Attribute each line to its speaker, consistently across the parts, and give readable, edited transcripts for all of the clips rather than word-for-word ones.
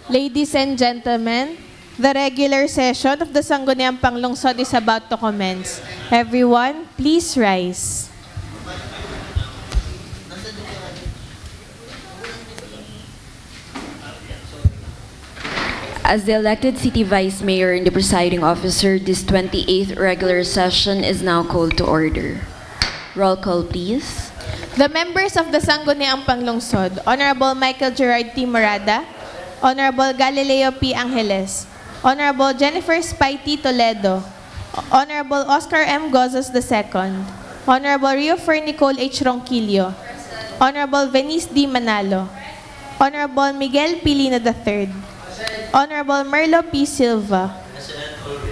Speaker 1: Ladies and gentlemen, the regular session of the Sangguniang Panglungsod is about to commence. Everyone, please rise.
Speaker 2: As the elected City Vice Mayor and the presiding officer, this 28th regular session is now called to order. Roll call, please.
Speaker 1: The members of the Sangguniang Panglungsod, Honorable Michael Gerard T. Morada, Honorable Galileo P. Angeles, Honorable Jennifer Spitey Toledo, Honorable Oscar M. Gozos II, Honorable Rio Nicole H. Ronquillo, Honorable Venice D. Manalo, Honorable Miguel Pilino III, Honorable Merlo P. Silva,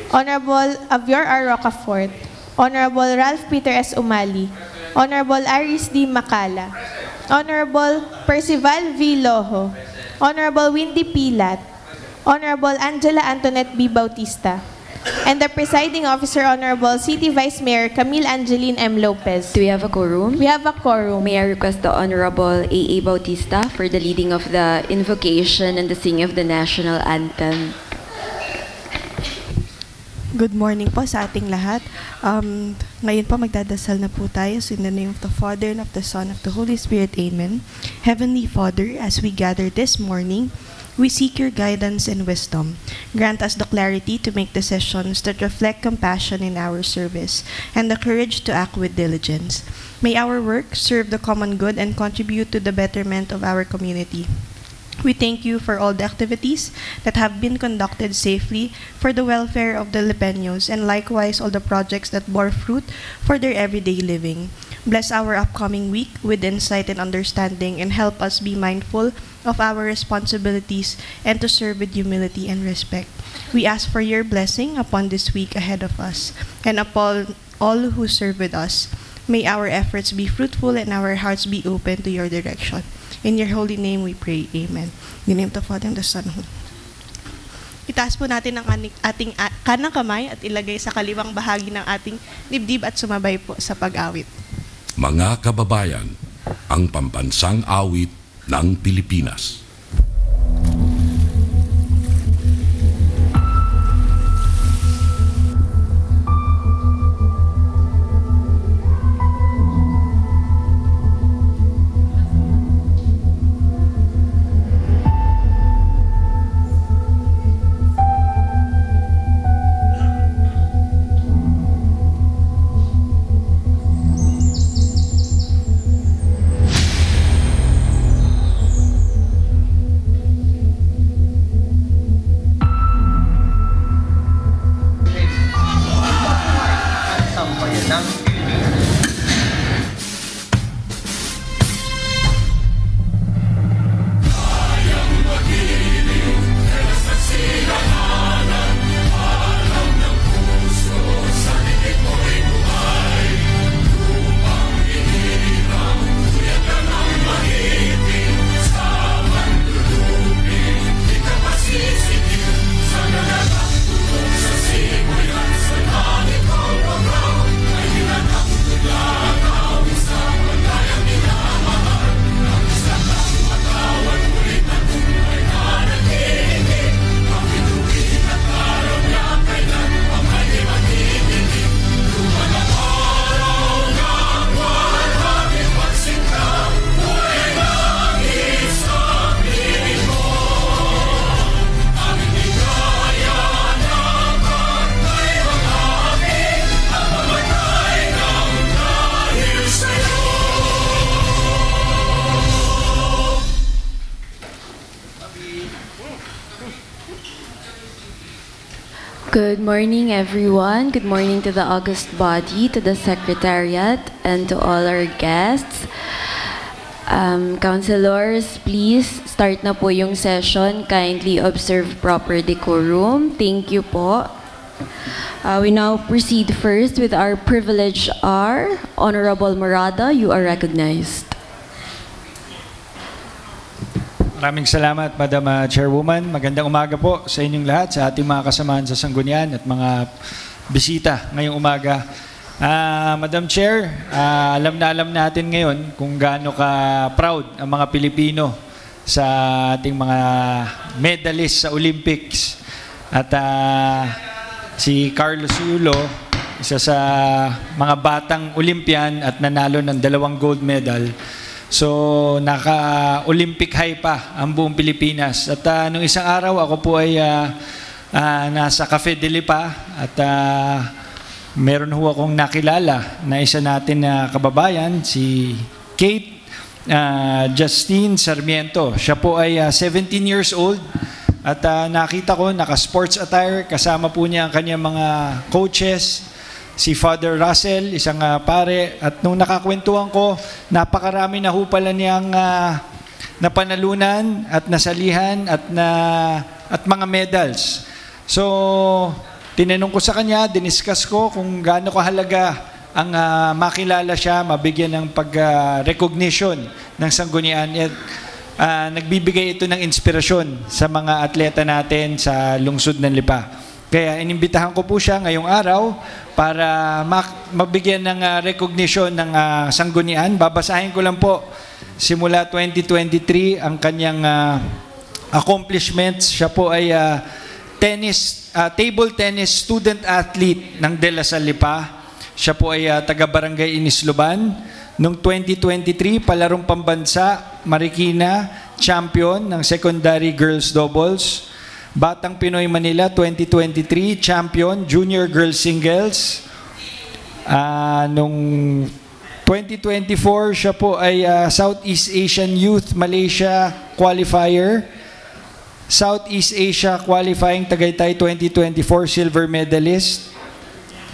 Speaker 1: Honorable Avior R. Rocafort, Honorable Ralph Peter S. Umali, Honorable Aris D. Macala, Honorable Percival V. Loho, Honorable Windy Pilat, Honorable Angela Antoinette B. Bautista, and the presiding officer, Honorable City Vice Mayor Camille Angeline M. Lopez.
Speaker 2: Do we have a quorum?
Speaker 1: We have a quorum.
Speaker 2: May I request the Honorable A.A. Bautista for the leading of the invocation and the singing of the national anthem.
Speaker 3: Good morning po sa ating lahat. Ngayon po magdadasal na po tayo. So in the name of the Father, and of the Son, and of the Holy Spirit. Amen. Heavenly Father, as we gather this morning, we seek your guidance and wisdom. Grant us the clarity to make decisions that reflect compassion in our service and the courage to act with diligence. May our work serve the common good and contribute to the betterment of our community. We thank you for all the activities that have been conducted safely for the welfare of the Lipeños, and likewise all the projects that bore fruit for their everyday living. Bless our upcoming week with insight and understanding, and help us be mindful of our responsibilities and to serve with humility and respect. We ask for your blessing upon this week ahead of us and upon all who serve with us. May our efforts be fruitful and our hearts be open to your direction. In your holy name we pray. Amen. In the name of the Father and the Son. Itaas po natin ang ating kanang kamay at ilagay sa kaliwang bahagi ng ating dibdib at sumabay po sa pag-awit.
Speaker 4: Mga kababayan, ang pambansang awit ng Pilipinas.
Speaker 2: Good morning, everyone. Good morning to the august body, to the Secretariat, and to all our guests. Councilors, please start na po yung session. Kindly observe proper decorum. Thank you po. We now proceed first with our privilege R. Honorable Morada, you are recognized.
Speaker 5: Maraming salamat, Madam Chairwoman. Magandang umaga po sa inyong lahat, sa ating mga kasamahan sa Sanggunian at mga bisita ngayong umaga. Madam Chair, alam na atin ngayon kung gaano ka-proud ang mga Pilipino sa ating mga medalist sa Olympics. At si Carlos Yulo, isa sa mga batang Olympian at nanalo ng 2 gold medal. So, naka-Olympic high pa ang buong Pilipinas. At nung isang araw, ako po ay nasa Cafe de Lipa at meron ho akong nakilala na isa natin na kababayan, si Kate Justine Sarmiento. Siya po ay 17 years old at nakita ko naka-sports attire, kasama po niya ang kanyang mga coaches, si Father Russell, isang pare, at nung nakakwentuhan ko, napakarami na ho pala niyang napanalunan at nasalihan at mga medals. So, tinanong ko sa kanya, diniscuss ko kung gaano kahalaga ang makilala siya, mabigyan ng pag-recognition ng sanggunian. At nagbibigay ito ng inspirasyon sa mga atleta natin sa lungsod ng Lipa. Kaya inimbitahan ko po siya ngayong araw para mabigyan ng recognition ng sanggunian. Babasahin ko lang po simula 2023 ang kanyang accomplishments. Siya po ay table tennis student athlete ng De La Salle Lipa. Siya po ay taga-barangay Inisloban. Noong 2023, palarong pambansa, Marikina, champion ng secondary girls doubles. Batang Pinoy Manila 2023, champion, junior girls singles. Noong 2024, siya po ay Southeast Asian Youth Malaysia qualifier. Southeast Asia qualifying Tagaytay 2024 silver medalist.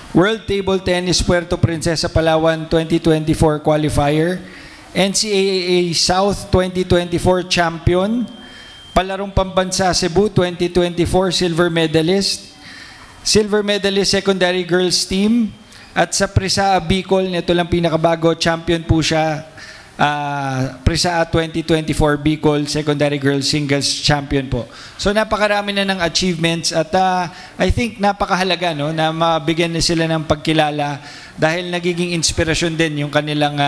Speaker 5: World Table Tennis Puerto Princesa Palawan 2024 qualifier. NCAA South 2024 champion. Palarong pambansa Cebu 2024 silver medalist. Silver medalist secondary girls team. At sa Prisaa Bicol, nito lang pinakabago, champion po siya. Prisaa 2024 Bicol secondary girls singles champion po. So napakarami na ng achievements at I think napakahalaga no na mabigyan na sila ng pagkilala dahil nagiging inspirasyon din yung kanilang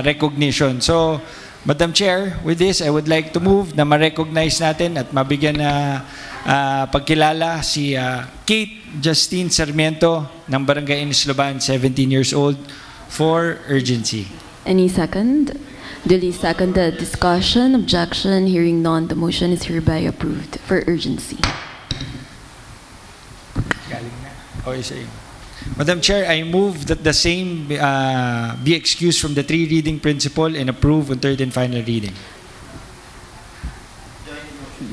Speaker 5: recognition. So Madam Chair, with this I would like to move na ma-recognize natin at mabigyan na pagkilala si Kate Justine Sarmiento ng Barangay Inisloban, 17 years old, for urgency.
Speaker 2: Any second? Duly seconded. Discussion, objection, hearing none, the motion is hereby approved for urgency.
Speaker 5: Madam Chair, I move that the same be excused from the 3 reading principle and approve on 3rd and final reading.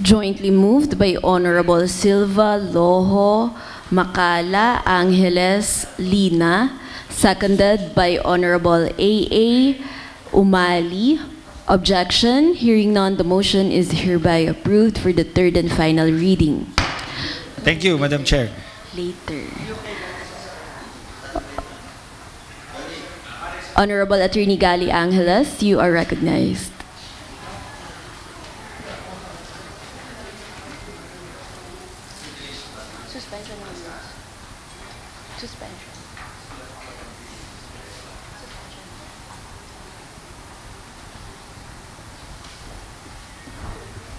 Speaker 2: Jointly moved by Honorable Silva, Loho, Macala, Angeles, Lina, seconded by Honorable A.A. Umali. Objection, hearing none, the motion is hereby approved for the 3rd and final reading.
Speaker 5: Thank you, Madam Chair.
Speaker 2: Later. Honorable Attorney Gali Angeles, you are recognized. Suspension.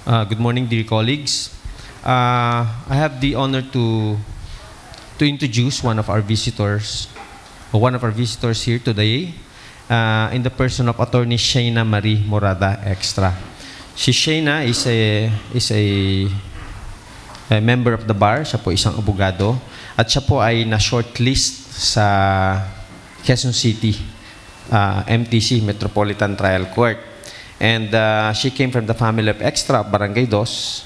Speaker 6: Good morning, dear colleagues. I have the honor to introduce one of our visitors here today, in the person of Attorney Shayna Marie Morada Extra. Si Shayna is a member of the bar. Siya po isang abogado at siya po ay na-shortlist sa Quezon City MTC Metropolitan Trial Court. And she came from the family of Extra, Barangay Dos.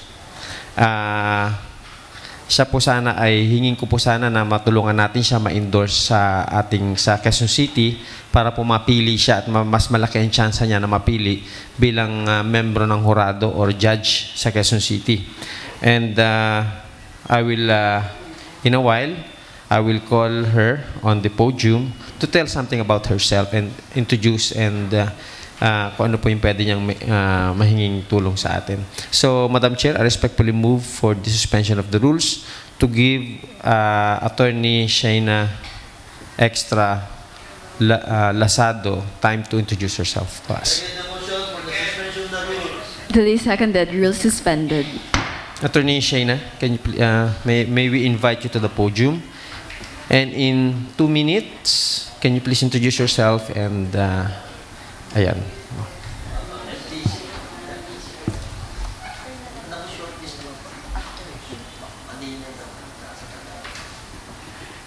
Speaker 6: Siya po sana ay hingin ko po sana na matulungan natin siya ma-endorse sa Quezon City para po mapili siya at mas malaki ang chance niya na mapili bilang membro ng hurado or judge sa Quezon City. And I will, in a while, I will call her on the podium to tell something about herself and introduce and kung ano po yung pwede niyang mahinging tulong sa atin. So, Madam Chair, I respectfully move for the suspension of the rules to give Attorney Shayna Extra Lasado time to introduce herself to us.
Speaker 2: Duly seconded. Rules suspended.
Speaker 6: Attorney Shayna, can you, may we invite you to the podium? And in 2 minutes, can you please introduce yourself and ayan.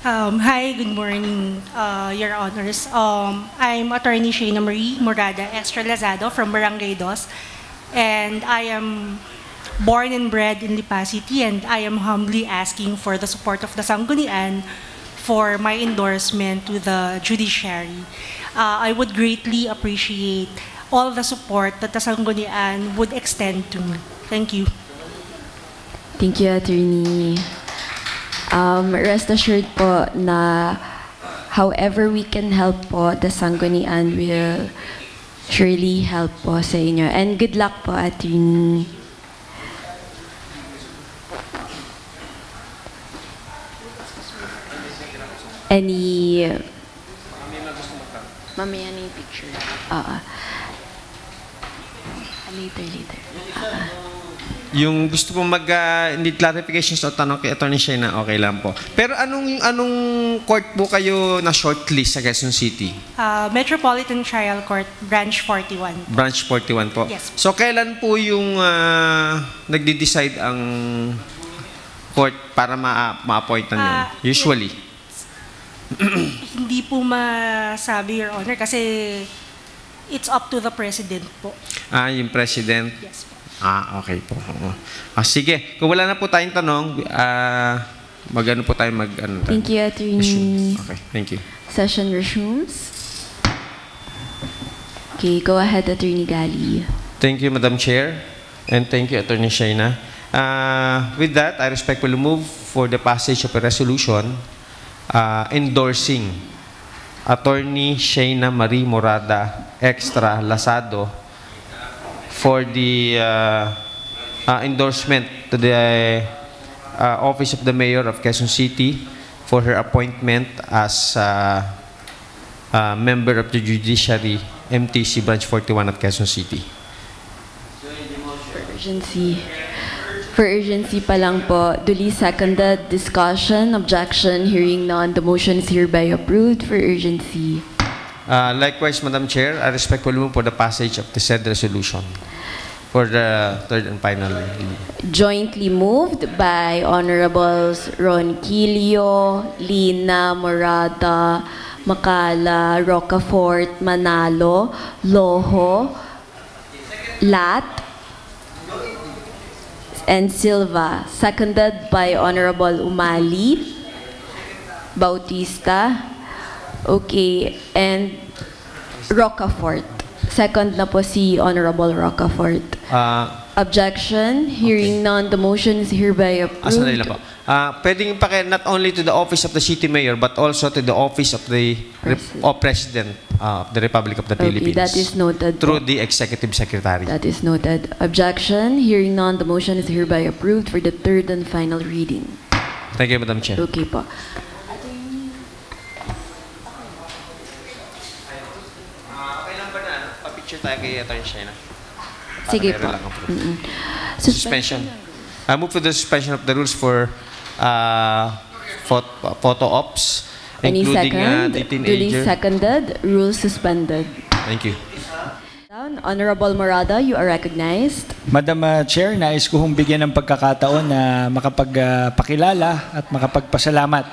Speaker 7: Hi, good morning, Your Honors. I'm Attorney Shayna Marie Morada Extra Lazado from Barangay Dos, and I am born and bred in Lipa City, and I am humbly asking for the support of the Sanggunian for my endorsement to the judiciary. I would greatly appreciate all the support that the Sanggunian would extend to me. Thank you.
Speaker 2: Thank you, Attorney. Rest assured po na however we can help po, the Sanggunian will surely help po sa inyo. And good luck po, Attorney. Any... Mamaya na yung picture. Later.
Speaker 6: Yung gusto pong need clarifications o tanong kay Attorney Shayna, okay lang po. Pero anong court po kayo na shortlist sa Quezon City?
Speaker 7: Metropolitan Trial Court, Branch 41.
Speaker 6: Branch 41 po.
Speaker 7: Yes.
Speaker 6: So kailan po yung nagde-decide ang court para ma-appointan yun? Usually?
Speaker 7: Hindi po masabi, Your Honor, kasi it's up to the President po.
Speaker 6: Yung President?
Speaker 7: Yes po.
Speaker 6: Okay po. Sige, kung wala na po tayong tanong, mag-ano po tayo
Speaker 2: Thank you, Attorney.
Speaker 6: Okay, thank you.
Speaker 2: Session resumes. Okay, go ahead, Attorney Gali.
Speaker 6: Thank you, Madam Chair, and thank you, Attorney Shayna. With that, I respectfully move for the passage of a resolution endorsing Attorney Shayna Marie Morada Extra Lazado for the endorsement to the Office of the Mayor of Quezon City for her appointment as member of the Judiciary MTC Branch 41 at Quezon City.
Speaker 2: For urgency pa lang po, duly seconded. Discussion, objection, hearing none. The motion is hereby approved for urgency.
Speaker 6: Likewise, Madam Chair, I respectfully move for the passage of the said resolution for the third and final reading.
Speaker 2: Jointly moved by Honorables Ron Quilio, Lina, Morada, Macala, Rocafort, Manalo, Loho, Lat, and Silva. Seconded by Honorable Umali, Bautista, okay, and Rocafort. Second na po si Honorable Rocafort. Objection, hearing none, the motion is hereby approved.
Speaker 6: Sandali lang po. Pwedeng not only to the office of the city mayor, but also to the office of the President of the Republic of the Philippines.
Speaker 2: That is noted.
Speaker 6: Through the Executive Secretary.
Speaker 2: That is noted. Objection, hearing none, the motion is hereby approved for the third and final reading.
Speaker 6: Thank you, Madam Chair.
Speaker 2: Okay po.
Speaker 6: Okay lang ba na? Pa-picture tayo kay Attorney Shayna.
Speaker 2: Sige po.
Speaker 6: Suspension. I move for the suspension of the rules for photo ops,
Speaker 2: Any
Speaker 6: including
Speaker 2: second?
Speaker 6: the
Speaker 2: Duly
Speaker 6: teenager.
Speaker 2: seconded. Rules suspended.
Speaker 6: Thank you.
Speaker 2: Honorable Morada, you are recognized.
Speaker 5: Madam Chair, nais ko hong bigyan ng pagkakataon na makapagpakilala at makapagpasalamat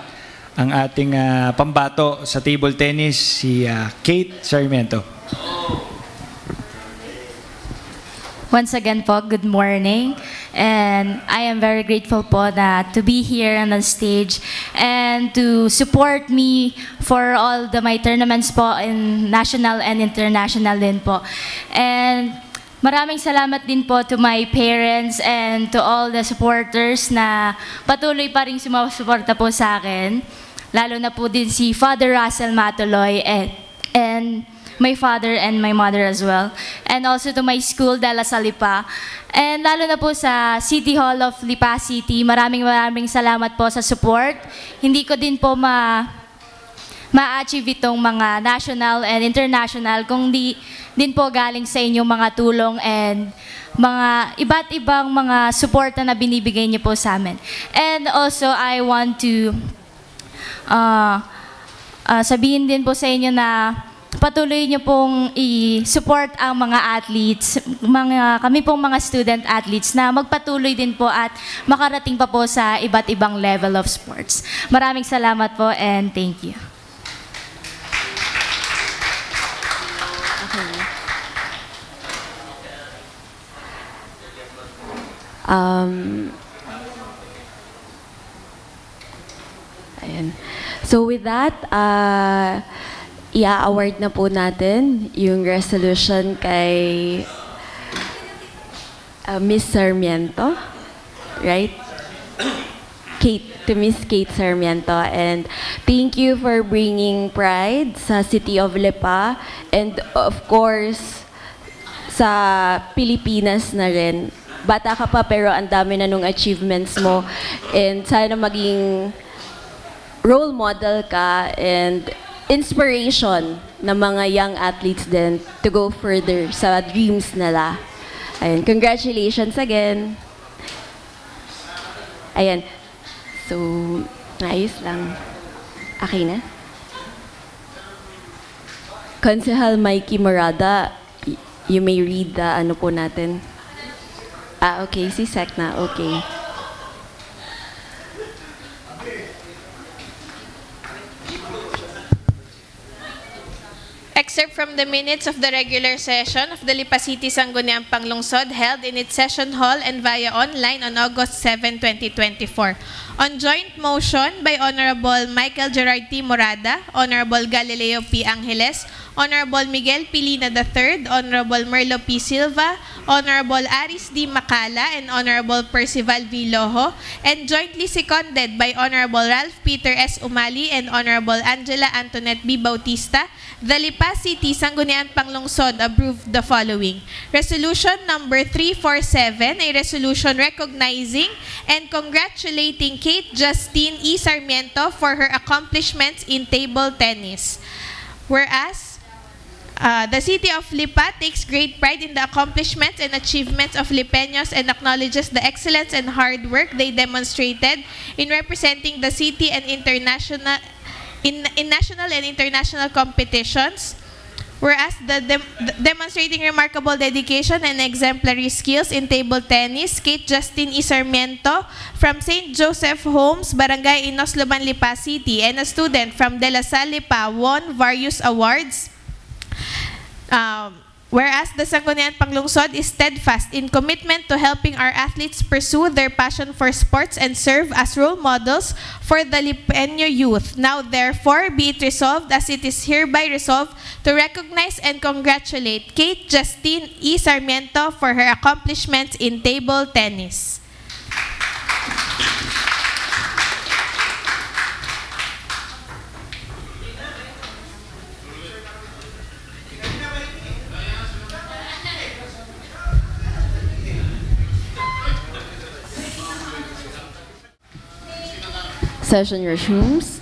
Speaker 5: ang ating pambato sa table tennis, si Kate Sarmiento.
Speaker 8: Once again po, good morning. And I am very grateful po to be here on the stage and to support me for all my tournaments po in national and international din po. And maraming salamat din po to my parents and to all the supporters na patuloy pa rin sumusuporta po sa akin. Lalo na po din si Father Russell Matuloy and my father and my mother as well. And also to my school, Dela Salipa. And lalo na po sa City Hall of Lipa City, maraming salamat po sa support. Hindi ko din po ma-achieve itong mga national and international kung di din po galing sa inyong mga tulong and mga iba't ibang mga suporta na binibigay niyo po sa amin. And also, I want to sabihin din po sa inyo na patuloy niyo pong i-support ang mga athletes, kami pong mga student athletes na magpatuloy din po at makarating pa po sa iba't ibang level of sports. Maraming salamat po and thank you.
Speaker 2: Ayan. So with that, i-award na po natin yung resolution kay Miss Sarmiento, right? To Miss Kate Sarmiento. And thank you for bringing pride sa City of Lipa and of course sa Pilipinas na rin. Bata ka pa pero ang dami na nung achievements mo and sana maging role model ka and inspiration ng mga young athletes din to go further sa dreams nila. Ayan, congratulations again. Ayan. So, naayos lang. Okay na? Konsehal Mikey Morada, you may read the ano po natin. Okay. Si Sec na. Okay.
Speaker 1: Excerpt from the minutes of the regular session of the Lipa City Sangguniang Panglungsod held in its session hall and via online on August 7, 2024. On joint motion by Honorable Michael Gerard T. Morada, Honorable Galileo P. Angeles, Honorable Miguel Pilina III, Honorable Merlo P. Silva, Honorable Aris D. Macala, and Honorable Percival V. Loho, and jointly seconded by Honorable Ralph Peter S. Umali and Honorable Angela Antoinette B. Bautista, the Lipa City Sangguniang Panglungsod approved the following. Resolution number 347, a resolution recognizing and congratulating Kate Justine E. Sarmiento for her accomplishments in table tennis. Whereas, the City of Lipa takes great pride in the accomplishments and achievements of Lipeños and acknowledges the excellence and hard work they demonstrated in representing the city and international in national and international competitions. Whereas demonstrating remarkable dedication and exemplary skills in table tennis, Kate Justine E. Sarmiento from St. Joseph Homes, Barangay Inosloban, Lipa City, and a student from De La Salle, Lipa, won various awards. Whereas the Sangguniang Panglungsod is steadfast in commitment to helping our athletes pursue their passion for sports and serve as role models for the Lipeño youth. Now, therefore, be it resolved as it is hereby resolved to recognize and congratulate Kate Justine E. Sarmiento for her accomplishments in table tennis.
Speaker 2: Session resumes.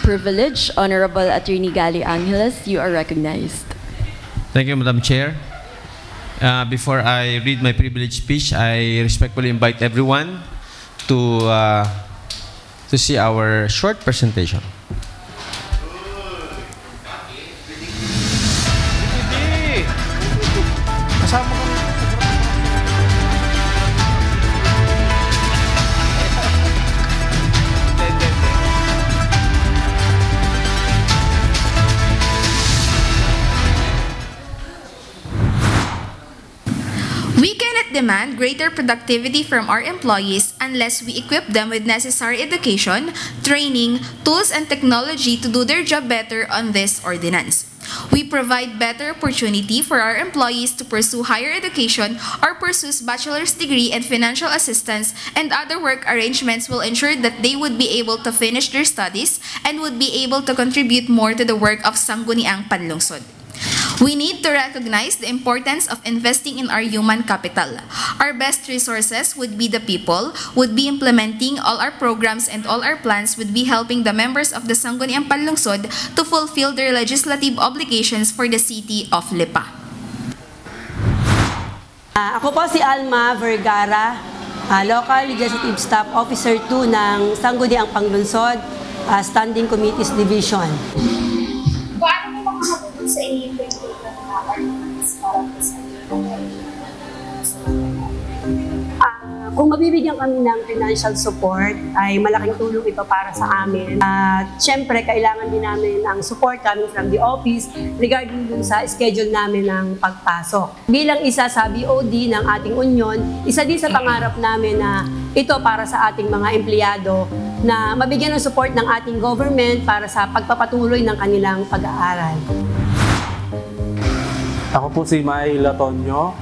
Speaker 2: Privilege, Honorable Attorney Gali Angeles, you are recognized.
Speaker 6: Thank you, Madam Chair. Before I read my privilege speech, I respectfully invite everyone to see our short presentation.
Speaker 9: Demand greater productivity from our employees unless we equip them with necessary education, training, tools, and technology to do their job better on this ordinance. We provide better opportunity for our employees to pursue higher education or pursue bachelor's degree, and financial assistance and other work arrangements will ensure that they would be able to finish their studies and would be able to contribute more to the work of Sangguniang Panlungsod. We need to recognize the importance of investing in our human capital. Our best resources would be the people, would be implementing all our programs, and all our plans would be helping the members of the Sangguniang Panlungsod to fulfill their legislative obligations for the city of Lipa.
Speaker 10: Ako po si Alma Vergara, Local Legislative Staff Officer 2 ng Sangguniang Panlungsod, Standing Committees Division.
Speaker 11: Paano mo makakatulong sa i-implement ng mga ordinance para sa
Speaker 10: Kung mabibigyan kami ng financial support, ay malaking tulong ito para sa amin. At syempre, kailangan din namin ang support coming from the office regarding dun sa schedule namin ng pagpasok. Bilang isa sa BOD ng ating union, isa din sa pangarap namin na ito para sa ating mga empleyado na mabigyan ng support ng ating government para sa pagpapatuloy ng kanilang pag-aaral.
Speaker 12: Ako po si May Latonio,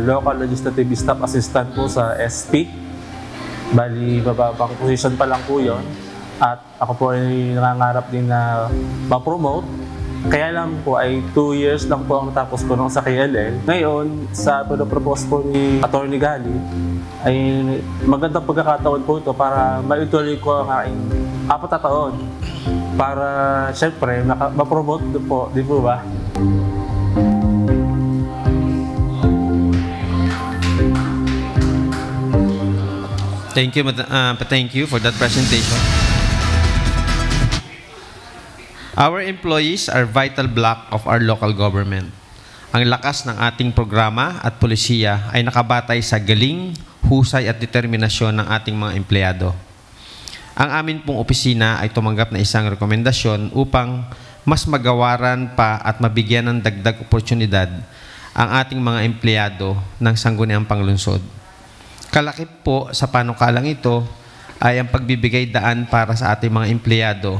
Speaker 12: Local Legislative Staff Assistant po sa SP. Bali, bababang position pa lang po yun. At ako po ay nangangarap din na ma-promote. Kaya lang po ay 2 years lang po ang natapos ko nung sa KLL. Ngayon, sa propose po ni Atty. Gali, ay magandang pagkakataon po ito para maituloy ko ang aking 4 na taon. Para, syempre, ma-promote po, di po ba?
Speaker 6: Thank you for that presentation. Our employees are vital block of our local government. Ang lakas ng ating programa at polisiya ay nakabatay sa galing, husay at determinasyon ng ating mga empleyado. Ang amin pong opisina ay tumanggap na isang rekomendasyon upang mas magawaran pa at mabigyan ng dagdag oportunidad ang ating mga empleyado ng Sangguniang Panlungsod. Kalakip po sa panukalang ito ay ang pagbibigay daan para sa ating mga empleyado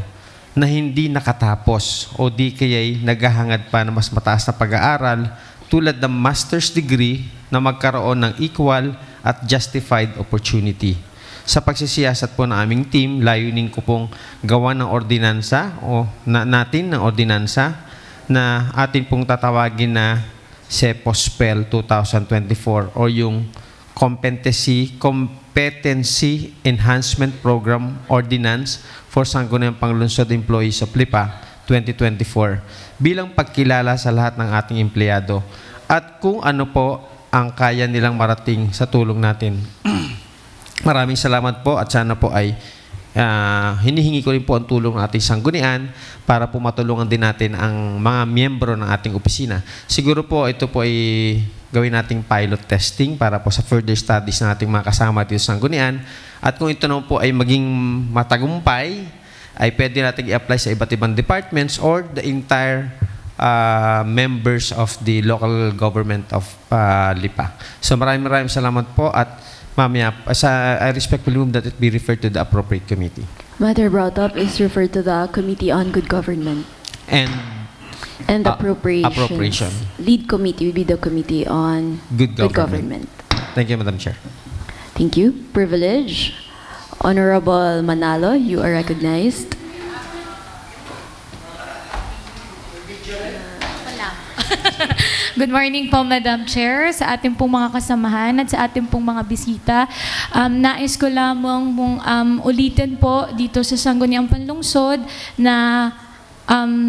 Speaker 6: na hindi nakatapos o di kaya'y naghahangad pa na mas mataas na pag-aaral tulad ng master's degree na magkaroon ng equal at justified opportunity. Sa pagsisiyasat po ng aming team, layunin ko pong gawa ng ordinansa o natin ng ordinansa na atin pong tatawagin na CEPOSPEL 2024 o yung Competency Enhancement Program Ordinance for Sangguniang Panlungsod Employees of Lipa 2024 bilang pagkilala sa lahat ng ating empleyado at kung ano po ang kaya nilang marating sa tulong natin. Maraming salamat po at sana po ay hinihingi ko rin po ang tulong ng ating sanggunian para po matulungan din natin ang mga miyembro ng ating opisina. Siguro po ito po ay gawin nating pilot testing para po sa further studies ng ating mga kasama dito sa sanggunian. At kung ito naman po ay maging matagumpay, ay pwede natin i-apply sa iba't ibang departments or the entire members of the local government of Lipa. So maraming salamat po at mamaya, I respectfully move that it be referred to the appropriate committee.
Speaker 2: Matter brought up is referred to the Committee on Good Government.
Speaker 6: And
Speaker 2: Appropriation. Lead committee will be the Committee on
Speaker 6: Good Government. Thank you, Madam Chair.
Speaker 2: Thank you. Privilege. Honorable Manalo, you are recognized.
Speaker 13: Good morning po, Madam Chair, sa ating pong mga kasamahan at sa ating pong mga bisita. Nais ko lamang ulitin po dito sa Sangguniang Panlungsod na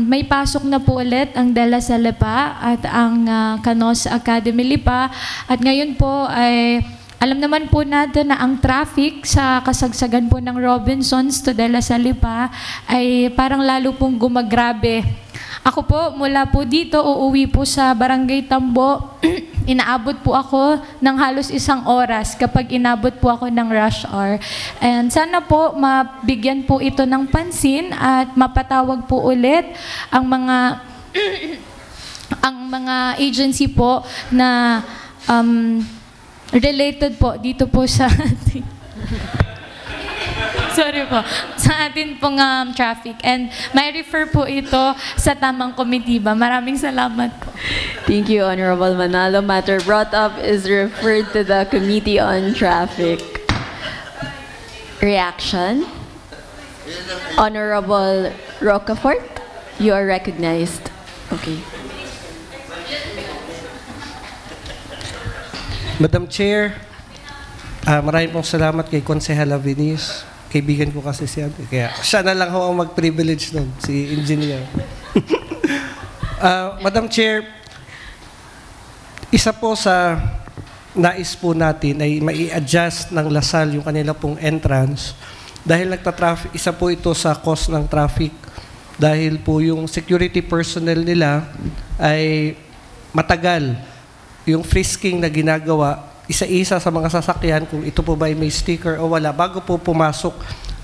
Speaker 13: may pasok na po ulit ang De La Salle Lipa at ang Canos Academy Lipa. At ngayon po ay alam naman po natin na ang traffic sa kasagsagan po ng Robinsons to De La Salle Lipa ay parang lalo pong gumagrabe. Ako po, mula po dito, uuwi po sa Barangay Tambo. Inaabot po ako ng halos 1 oras kapag inabot po ako ng rush hour. And sana po mabigyan po ito ng pansin at mapatawag po ulit ang mga ang mga agency po na related po dito po sa sorry po, sa atin pong traffic. And may refer po ito sa tamang komitiba. Maraming salamat po.
Speaker 2: Thank you, Honorable Manalo. Matter brought up is referred to the Committee on Traffic. Reaction. Honorable Rocafort, you are recognized. Okay.
Speaker 14: Madam Chair, maraming pong salamat kay Konsehal Venice. Kaibigan ko kasi siya. Kaya siya na lang ho ang mag-privilege nun, si Engineer. Madam Chair, isa po sa nais po natin ay mai-adjust ng Lasal yung kanila pong entrance dahil nagta-traffic, isa po ito sa cause ng traffic dahil po yung security personnel nila ay matagal yung frisking na ginagawa isa-isa sa mga sasakyan kung ito po ba ay may sticker o wala bago po pumasok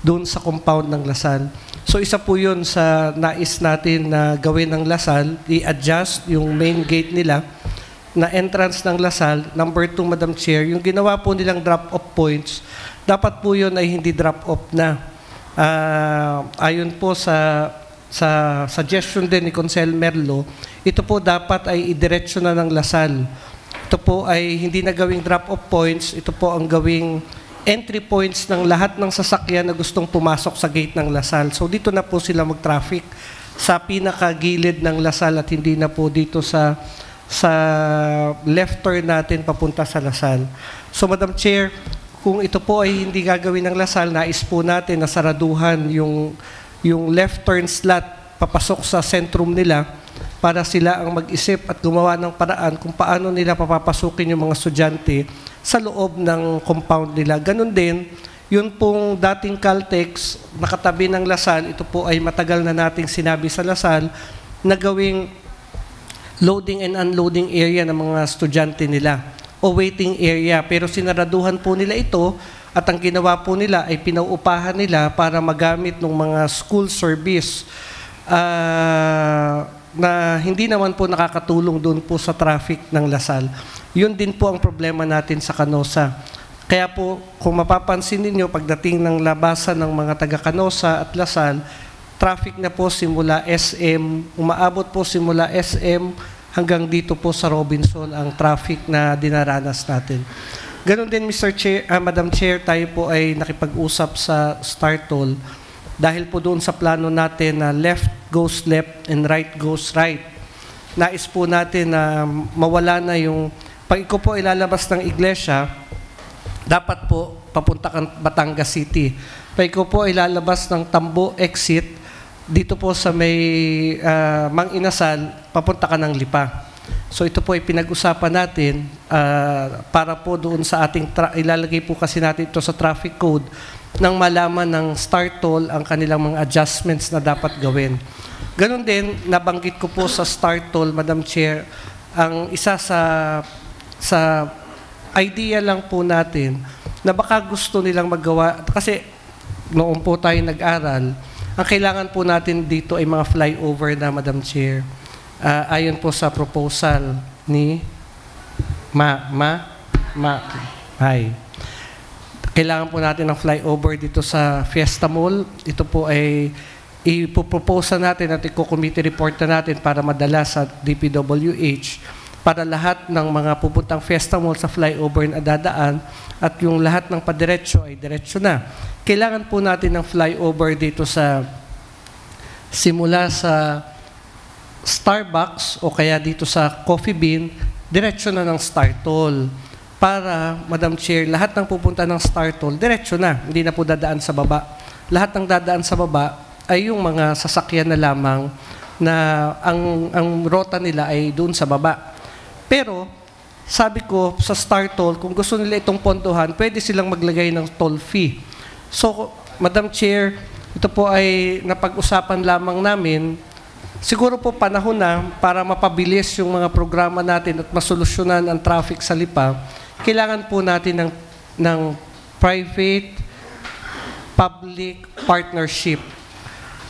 Speaker 14: doon sa compound ng Lasal. So isa po yun sa nais natin na gawin ng Lasal, i-adjust yung main gate nila na entrance ng Lasal. Number 2, Madam Chair, yung ginawa po nilang drop-off points, dapat po yun ay hindi drop-off na. Ayon po sa suggestion din ni Consel Merlo, ito po dapat ay idiretso na ng Lasal. Ito po ay hindi na gawing drop-off points, ito po ang gawing entry points ng lahat ng sasakyan na gustong pumasok sa gate ng Lasal. So dito na po sila mag-traffic sa pinakagilid ng Lasal at hindi na po dito sa left turn natin papunta sa Lasal. So Madam Chair, kung ito po ay hindi gagawin ng Lasal, nais po natin na saraduhan yung left turn slot papasok sa sentrum nila para sila ang mag-isip at gumawa ng paraan kung paano nila papapasukin yung mga estudyante sa loob ng compound nila. Ganon din, yun pong dating Caltex, nakatabi ng Lasal, ito po ay matagal na nating sinabi sa Lasal, na gawing loading and unloading area ng mga estudyante nila o waiting area. Pero sinaraduhan po nila ito at ang ginawa po nila ay pinauupahan nila para magamit ng mga school service na hindi naman po nakakatulong doon po sa traffic ng Lasal. Yun din po ang problema natin sa Canosa. Kaya po, kung mapapansin ninyo, pagdating ng labasan ng mga taga-Canosa at Lasal, traffic na po simula SM, umaabot po simula SM hanggang dito po sa Robinson ang traffic na dinaranas natin. Ganon din, Madam Chair, tayo po ay nakipag-usap sa Star Toll dahil po doon sa plano natin na left goes left and right goes right. Nais po natin na mawala na yung, pag ikaw po ilalabas ng iglesia, dapat po papunta kang Batangas City. Pag ikaw po ilalabas ng Tambo exit, dito po sa may Mang Inasal, papunta ka ng Lipa. So ito po ay pinag-usapan natin para po doon sa ating, ilalagay po kasi natin ito sa traffic code nang malaman ng Star Toll ang kanilang mga adjustments na dapat gawin. Ganon din, nabanggit ko po sa Star Toll, Madam Chair, ang isa sa idea lang po natin na baka gusto nilang magawa, kasi noong po tayo nag-aral, ang kailangan po natin dito ay mga flyover na, Madam Chair. Ayon po sa proposal ni Hi. Kailangan po natin ng flyover dito sa Fiesta Mall. Ito po ay ipopropose natin at i-committee report na natin para madala sa DPWH para lahat ng mga pupuntang Fiesta Mall sa flyover na dadaan at yung lahat ng padiretso ay diretso na. Kailangan po natin ng flyover dito sa simula sa Starbucks o kaya dito sa Coffee Bean, diretso na ng Star Toll. Para, Madam Chair, lahat ng pupunta ng Star Toll, diretso na, hindi na po dadaan sa baba. Lahat ng dadaan sa baba ay yung mga sasakyan na lamang na ang rota nila ay doon sa baba. Pero, sabi ko sa Star Toll, kung gusto nila itong pondohan, pwede silang maglagay ng toll fee. So, Madam Chair, ito po ay napag-usapan lamang namin. Siguro po panahon na para mapabilis yung mga programa natin at masolusyonan ang traffic sa Lipa, kailangan po natin ng private-public partnership.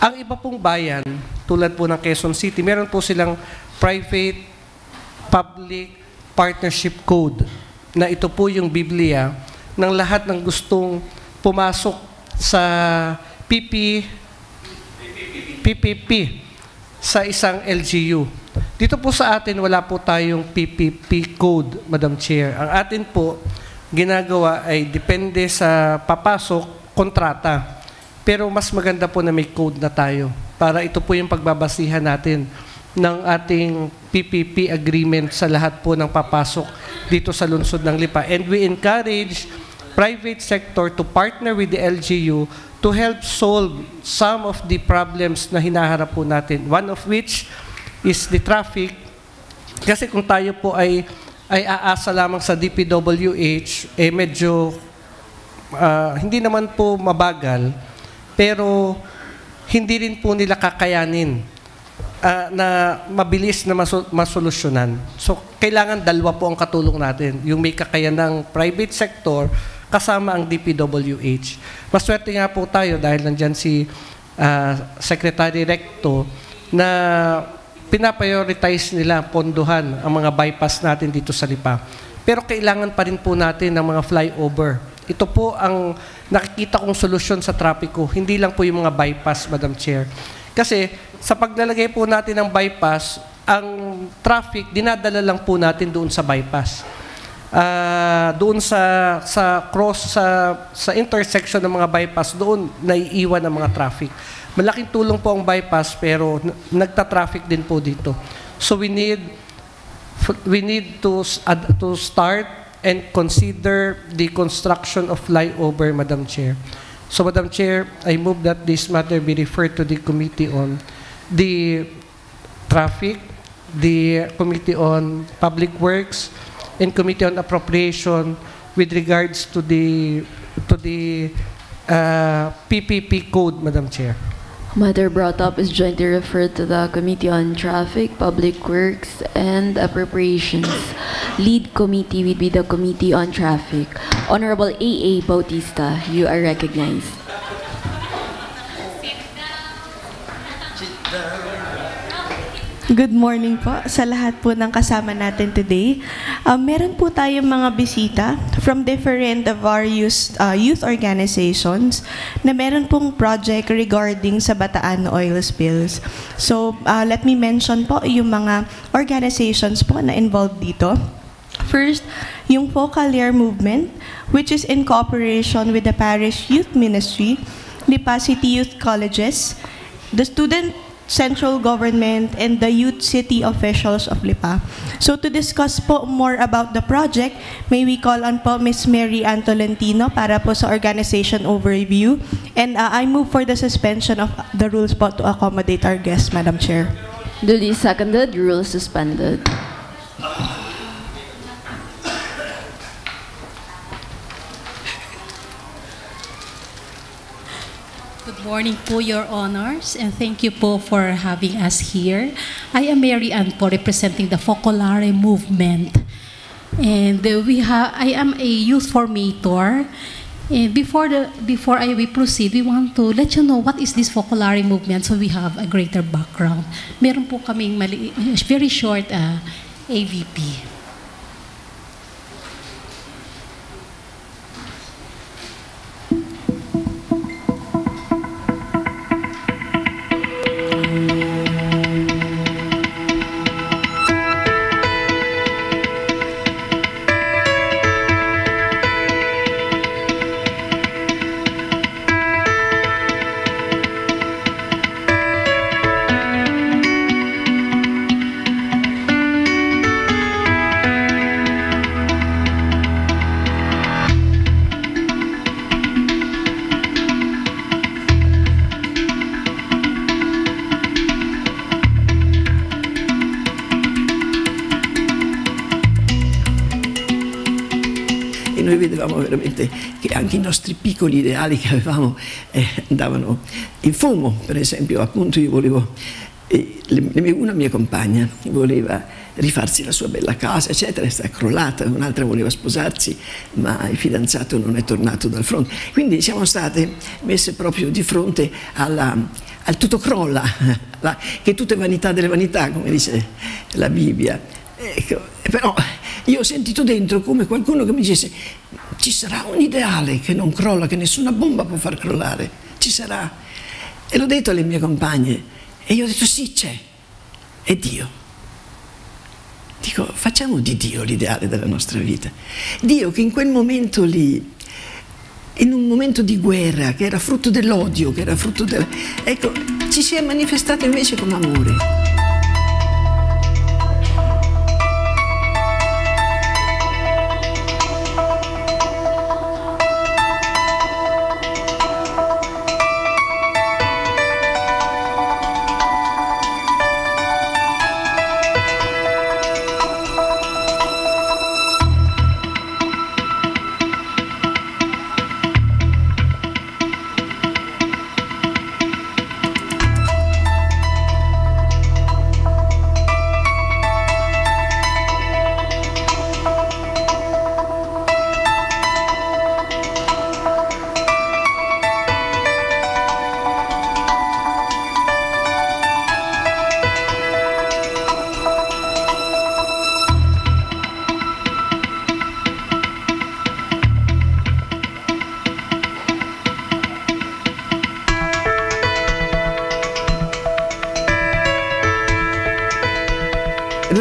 Speaker 14: Ang iba pong bayan, tulad po ng Quezon City, meron po silang private-public partnership code na ito po yung Biblia ng lahat ng gustong pumasok sa PPP sa isang LGU. Dito po sa atin, wala po tayong PPP code, Madam Chair. Ang atin po, ginagawa ay depende sa papasok, kontrata. Pero mas maganda po na may code na tayo para ito po yung pagbabasihan natin ng ating PPP agreement sa lahat po ng papasok dito sa lungsod ng Lipa. And we encourage private sector to partner with the LGU to help solve some of the problems na hinaharap po natin. One of which is the traffic. Kasi kung tayo po ay aasa lamang sa DPWH, medyo hindi naman po mabagal, pero hindi rin po nila kakayanin na mabilis na masolusyonan. So, kailangan dalawa po ang katulong natin. Yung may kakayanang private sector kasama ang DPWH. Maswerte nga po tayo dahil nandyan si Secretary Recto na pinaprioritize nila, ponduhan ang mga bypass natin dito sa Lipa. Pero kailangan pa rin po natin ng mga flyover. Ito po ang nakikita kong solusyon sa trapiko. Hindi lang po yung mga bypass, Madam Chair. Kasi sa paglalagay po natin ng bypass, ang traffic, dinadala lang po natin doon sa bypass. Doon sa cross, sa intersection ng mga bypass, doon naiiwan ang mga traffic. Malaking tulong po ang bypass, pero nagta-traffic din po dito. So we need to start and consider the construction of flyover, Madam Chair. So, Madam Chair, I move that this matter be referred to the Committee on the Traffic, the Committee on Public Works, and Committee on Appropriation with regards to the PPP code, Madam Chair.
Speaker 2: Matter brought up is jointly referred to the Committee on Traffic, Public Works, and Appropriations. Lead committee would be the Committee on Traffic. Honorable A.A. Bautista, you are recognized.
Speaker 3: Good morning po sa lahat po ng kasama natin today. Meron po tayong mga bisita from different of our youth organizations na meron pong project regarding sa Bataan oil spills. So, let me mention po yung mga organizations po na involved dito. First, yung Focal Year Movement, which is in cooperation with the Parish Youth Ministry, Lipa City Youth Colleges, the Student Central Government, and the Youth City officials of Lipa. So to discuss po more about the project, may we call on po Ms. Mary Ann Tolentino para po sa organization overview. And I move for the suspension of the rules po to accommodate our guests, Madam Chair.
Speaker 2: Duly seconded, rules suspended.
Speaker 15: Good morning po, Your Honors, and thank you po for having us here. I am Mary Ann po, representing the Focolare movement. And I am a youth formator. And before we proceed, we want to let you know what is this Focolare movement so we have a greater background. Meron po kaming very short AVP.
Speaker 16: Noi vedevamo veramente che anche i nostri piccoli ideali che avevamo andavano in fumo. Per esempio, appunto, io volevo, una mia compagna voleva rifarsi la sua bella casa, eccetera, è stata crollata, un'altra voleva sposarsi, ma il fidanzato non è tornato dal fronte. Quindi siamo state messe proprio di fronte al tutto crolla, che tutto è vanità delle vanità, come dice la Bibbia. Ecco, però io ho sentito dentro come qualcuno che mi dicesse: ci sarà un ideale che non crolla, che nessuna bomba può far crollare, ci sarà. E l'ho detto alle mie compagne e io ho detto: sì, c'è, è Dio. Dico, facciamo di Dio l'ideale della nostra vita. Dio che in quel momento lì, in un momento di guerra, che era frutto dell'odio, che era frutto del... Ecco, ci si è manifestato invece come amore.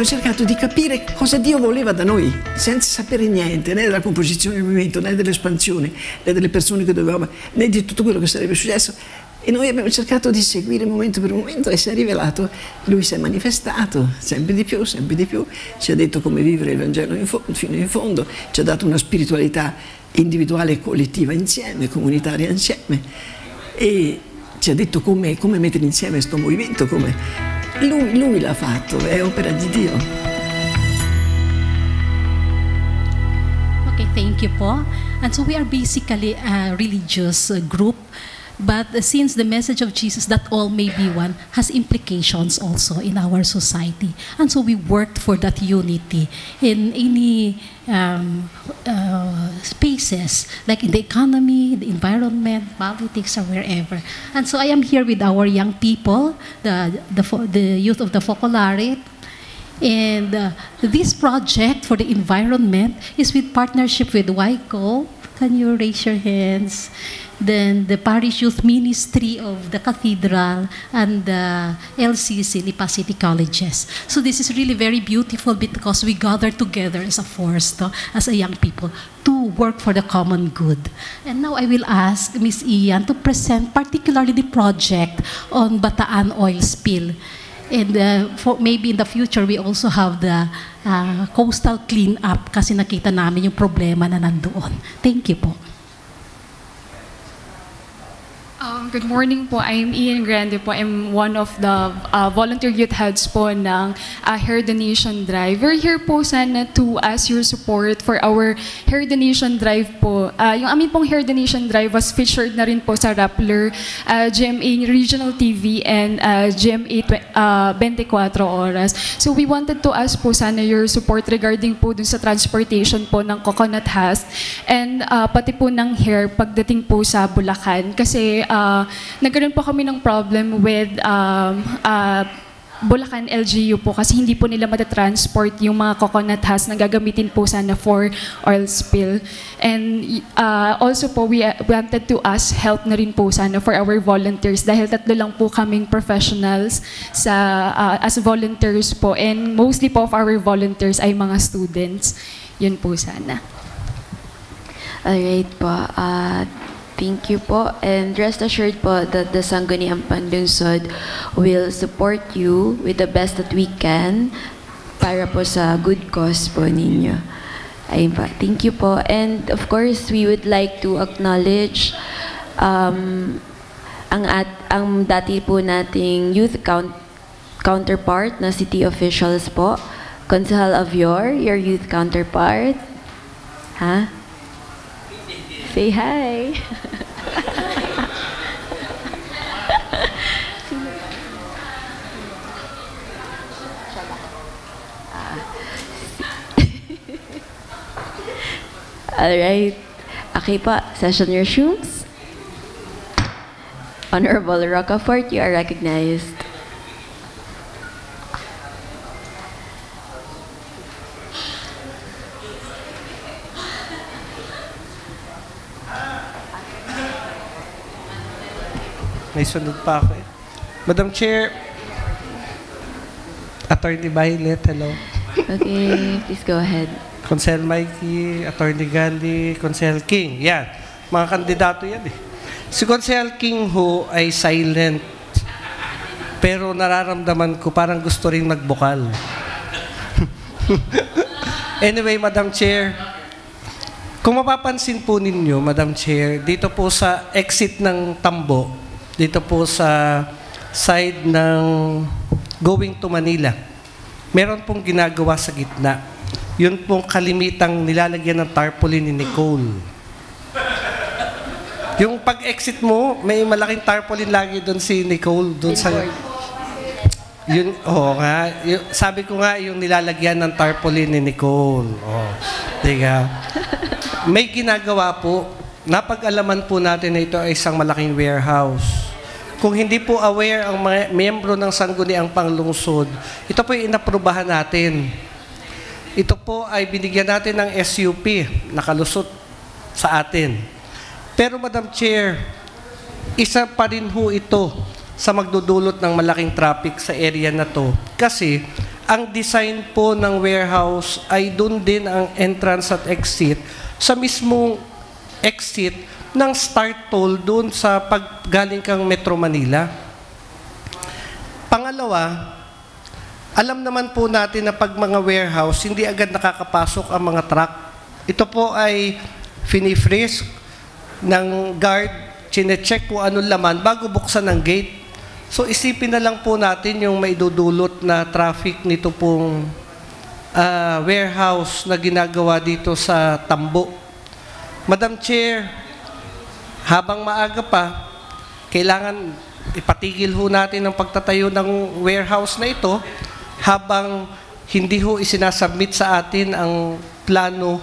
Speaker 16: cercato di capire cosa Dio voleva da noi, senza sapere niente, né della composizione del movimento, né dell'espansione, né delle persone che dovevamo, né di tutto quello che sarebbe successo. E noi abbiamo cercato di seguire momento per momento e si è rivelato, lui si è manifestato sempre di più, ci ha detto come vivere il Vangelo fino in fondo, ci ha dato una spiritualità individuale e collettiva insieme, comunitaria insieme, e ci ha detto come mettere insieme questo movimento, come lui l'ha fatto, è opera di Dio.
Speaker 15: Okay, thank you po. And so we are basically a religious group. But since the message of Jesus, that all may be one, has implications also in our society. And so we worked for that unity in any spaces, like in the economy, the environment, politics, or wherever. And so I am here with our young people, the youth of the Focolare. And this project for the environment is with partnership with WICO. Can you raise your hands? Then the Parish Youth Ministry of the Cathedral and the LCC, Lipa City Colleges. So this is really very beautiful because we gather together as a force, as a young people, to work for the common good. And now I will ask Ms. Ian to present particularly the project on Bataan oil spill. And for maybe in the future, we also have the coastal cleanup kasi nakita namin yung problema na nandoon. Thank you po.
Speaker 17: Good morning po. I'm Ian Grande po. I'm one of the volunteer youth heads po ng Hair Donation Drive. We're here po sana to ask your support for our Hair Donation Drive po. Yung amin pong Hair Donation Drive was featured na rin po sa Rappler, GMA Regional TV, and GMA 24 Oras. So we wanted to ask po sana your support regarding po dun sa transportation po ng coconut husk and pati po ng hair pagdating po sa Bulacan. Kasi nagkaroon po kami ng problem with Bulacan LGU po kasi hindi po nila matatransport yung mga coconut husk na gagamitin po sana for oil spill. And also po, we wanted to ask help na rin po sana for our volunteers dahil tatlo lang po kaming professionals as volunteers po. And mostly po of our volunteers ay mga students. Yun po sana.
Speaker 2: Alright po. Thank you po. And rest assured po that the Sangguniang Panlungsod will support you with the best that we can para po sa good cause po ninyo. Ayun po. Thank you po. And of course, we would like to acknowledge ang dati po nating youth counterpart na city officials po. Consejal Avior, your youth counterpart. Ha? Say hi. Alright. Okay pa, session your shoes. Honorable Rocafort, you are recognized.
Speaker 14: May sunod pa ako eh. Madam Chair, Attorney Violet, hello.
Speaker 2: Okay, please go ahead.
Speaker 14: Consel Mikey, Attorney Gandhi, Consel King. Yan. Mga kandidato yan eh. Si Consel King ho ay silent. Pero nararamdaman ko parang gusto rin magbukal. Anyway, Madam Chair, kung mapapansin po ninyo, Madam Chair, dito po sa exit ng Tambo, dito po sa side ng going to Manila, meron pong ginagawa sa gitna. Yun pong kalimitang nilalagyan ng tarpaulin ni Nicole. Yung pag-exit mo, may malaking tarpaulin lagi doon si Nicole. Doon sa... Yun, nga. Sabi ko nga, yung nilalagyan ng tarpaulin ni Nicole. Diga. May ginagawa po. Napag-alaman po natin na ito ay isang malaking warehouse. Kung hindi po aware ang mga miyembro ng Sangguniang Panlungsod, ito po yung inaprubahan natin. Ito po ay binigyan natin ng SUP, nakalusot sa atin. Pero Madam Chair, isa pa rin ho ito sa magdudulot ng malaking traffic sa area na to. Kasi ang design po ng warehouse ay doon din ang entrance at exit sa mismong exit ng start toll doon sa paggaling kang Metro Manila. Pangalawa, alam naman po natin na pag mga warehouse, hindi agad nakakapasok ang mga truck. Ito po ay fini-frisk ng guard, chine-check kung anong laman bago buksan ang gate. So isipin na lang po natin yung maidudulot na traffic nito pong warehouse na ginagawa dito sa Tambo. Madam Chair, habang maaga pa, kailangan ipatigil ho natin ang pagtatayo ng warehouse na ito habang hindi ho isinasubmit sa atin ang plano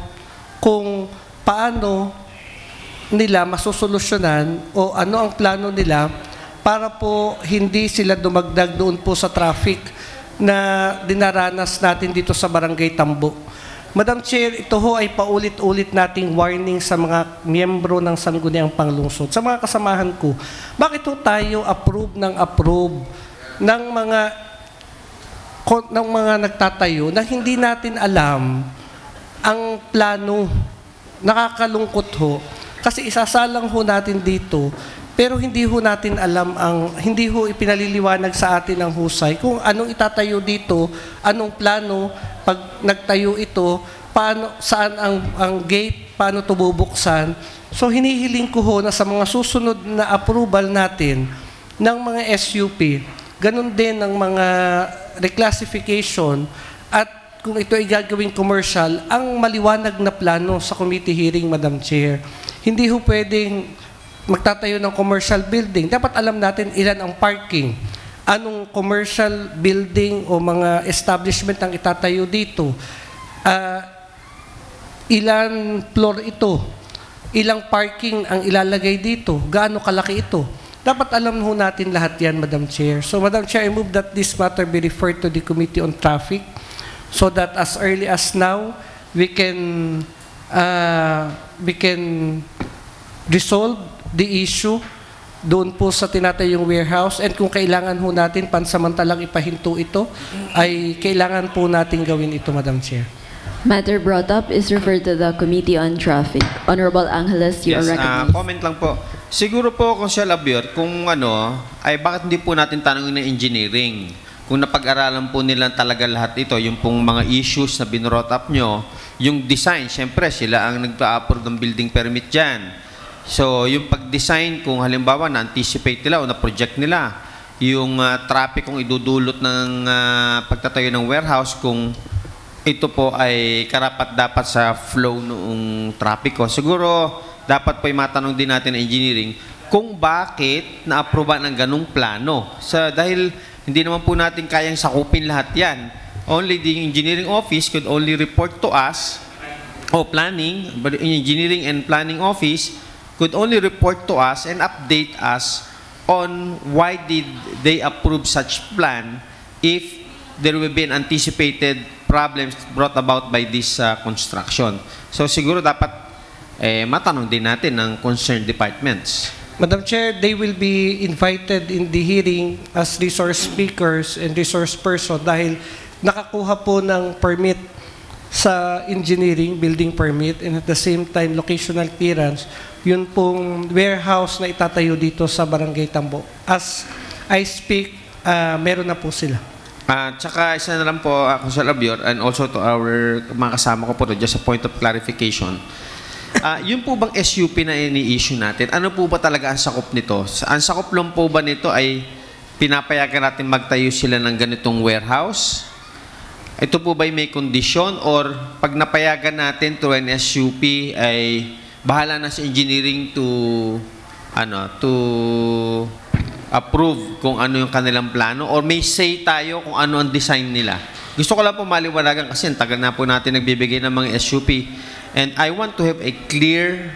Speaker 14: kung paano nila masusolusyonan o ano ang plano nila para po hindi sila dumagdag doon po sa traffic na dinaranas natin dito sa Barangay Tambo. Madam Chair, ito ho ay paulit-ulit nating warning sa mga miyembro ng Sangguniang Panglungsod. Sa mga kasamahan ko, bakit ho tayo approve ng mga nagtatayo na hindi natin alam ang plano? Nakakalungkot ho. Kasi isasalang ho natin dito, pero hindi ho natin alam hindi ho ipinaliliwanag sa atin ang husay kung anong itatayo dito, anong plano, pag nagtayo ito, saan ang gate, paano ito bubuksan. So hinihiling ko ho na sa mga susunod na approval natin ng mga SUP, ganun din ng mga reclassification at kung ito ay gagawing commercial, ang maliwanag na plano sa committee hearing, Madam Chair. Hindi ho pwedeng magtatayo ng commercial building. Dapat alam natin ilan ang parking. Anong commercial building o mga establishment ang itatayo dito. Ilan floor ito. Ilang parking ang ilalagay dito. Gaano kalaki ito. Dapat alam ho natin lahat yan, Madam Chair. So, Madam Chair, I move that this matter be referred to the Committee on Traffic so that as early as now, we can resolve the issue doon po sa tinatayong warehouse, and kung kailangan ho natin pansamantalang ipahinto ito, ay kailangan po natin gawin ito, Madam Chair.
Speaker 2: Matter brought up is referred to the Committee on Traffic. Honorable Angeles, you are recognized.
Speaker 6: Comment lang po. Siguro po, Consul Abior, kung ay bakit hindi po natin tanongin ng engineering? Kung napag-aralan po nila talaga lahat ito, yung pong mga issues na binrot up nyo, yung design, syempre sila ang nagpa-approve ng building permit dyan. So, yung pag-design, kung halimbawa na-anticipate nila o na-project nila, yung traffic kung idudulot ng pagtatayo ng warehouse, kung ito po ay karapat-dapat sa flow noong traffic ko. Siguro, dapat po matanong din natin ng engineering kung bakit na-approve ng ganung plano. Dahil hindi naman po natin kayang sakupin lahat yan. Only the engineering office could only report to us, but engineering and planning office could only report to us and update us on why did they approve such plan if there will be an anticipated problems brought about by this construction. So siguro dapat matanong din natin ng concerned departments.
Speaker 14: Madam Chair, they will be invited in the hearing as resource speakers and resource person dahil nakakuha po ng permit sa engineering, building permit, and at the same time, locational clearance, yun pong warehouse na itatayo dito sa Barangay Tambo. As I speak, meron na po sila.
Speaker 6: Tsaka isa na lang po, Consul Abior, and also to our mga kasama ko po, just a point of clarification. Yun po bang SUP na ini-issue natin, ano po ba talaga ang sakop nito? Ang sakop lang po ba nito ay pinapayagan natin magtayo sila ng ganitong warehouse? Ito po ba may kondisyon, or pag napayagan natin to an SUP ay bahala na sa engineering to approve kung ano yung kanilang plano, or may say tayo kung ano ang design nila? Gusto ko lang po maliwanagan kasi ang tagal na po natin nagbibigay ng mga SUP, and I want to have a clear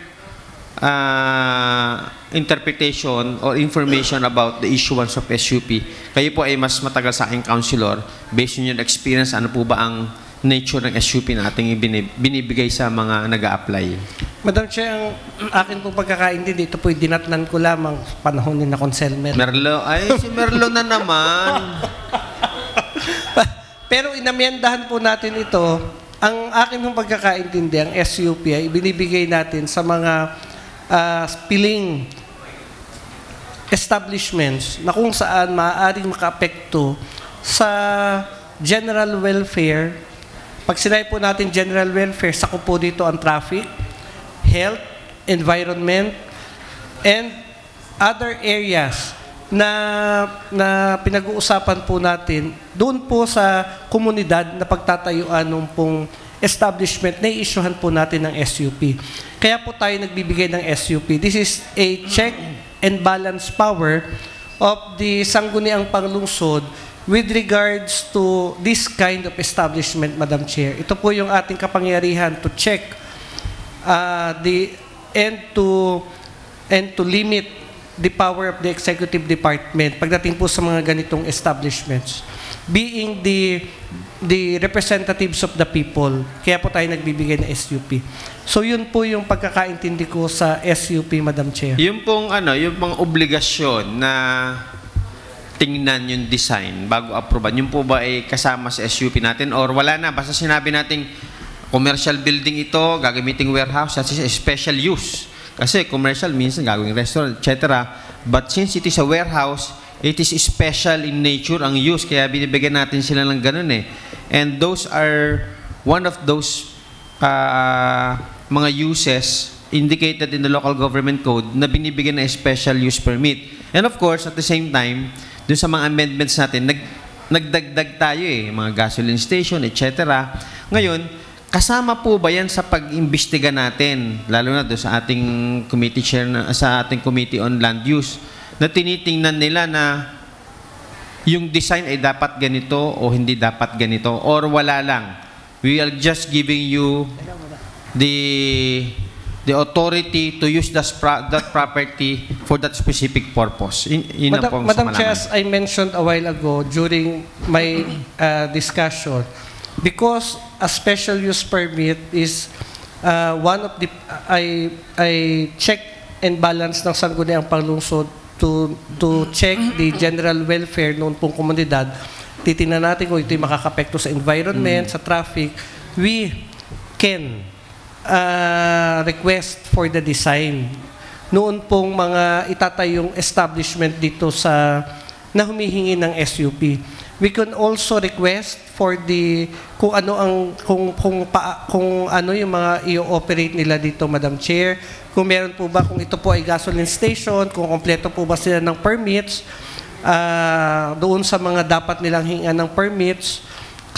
Speaker 6: interpretation or information about the issuance of SUP. Kayo po ay mas matagal sa aking counselor. Based on your experience, ano po ba ang nature ng SUP na ating binibigay sa mga nag-a-apply?
Speaker 14: Madam Chair, ang akin pong pagkakaintindi, ito po'y dinatnan ko lamang panahon ni na Consel Merlo.
Speaker 6: Si Merlo na naman.
Speaker 14: pero inamyendahan po natin ito. Ang akin pong pagkakaintindi, ang SUP ay binibigay natin sa mga piling establishments na kung saan maaaring makaapekto sa general welfare. Pag sinabi po natin general welfare, sakop po dito ang traffic, health, environment, and other areas na pinag-uusapan po natin doon po sa komunidad na pagtatayuan ng pong establishment na i-issuehan po natin ng SUP. Kaya po tayo nagbibigay ng SUP. This is a check and balance power of the Sangguniang Panglungsod with regards to this kind of establishment, Madam Chair. Ito po yung ating kapangyarihan to check and to limit the power of the executive department pagdating po sa mga ganitong establishments, being the representatives of the people. Kaya po tayo nagbibigay ng SUP. So yun po yung pagkakaintindi ko sa SUP, Madam Chair.
Speaker 6: Yung pong yung mga obligasyon na tingnan yung design bago aproban, yung po ba ay kasama sa SUP natin or wala na? Basta sinabi nating commercial building ito, gagamiting warehouse, that's a special use. Kasi commercial minsan gagawing restaurant, etc. But since it is a warehouse, it is special in nature ang use. Kaya binibigyan natin sila ng ganun eh. And those are one of those mga uses indicated in the local government code na binibigyan ng special use permit. And of course, at the same time, dun sa mga amendments natin, nagdagdag tayo eh. Mga gasoline station, etc. Ngayon, kasama po ba yan sa pag-imbestiga natin, lalo na doon sa ating committee chair, sa ating committee on land use, na tinitingnan nila na yung design ay dapat ganito o hindi dapat ganito or wala lang? We are just giving you the authority to use that property for that specific purpose.
Speaker 14: Madam Chair, as I mentioned a while ago during my discussion, because a special use permit is one of the I check and balance ng Sangguniang Panglungsod to check the general welfare noon pong komunidad. Titingnan natin kung ito'y makakapekto sa environment, sa traffic. We can request for the design. Noon pong mga itatayong establishment dito na humihingi ng SUP. We can also request for kung ano yung mga i-operate nila dito, Madam Chair. Kung meron po ba, kung ito po ay gasoline station, kung kompleto po ba sila ng permits, doon sa mga dapat nilang hingan ng permits.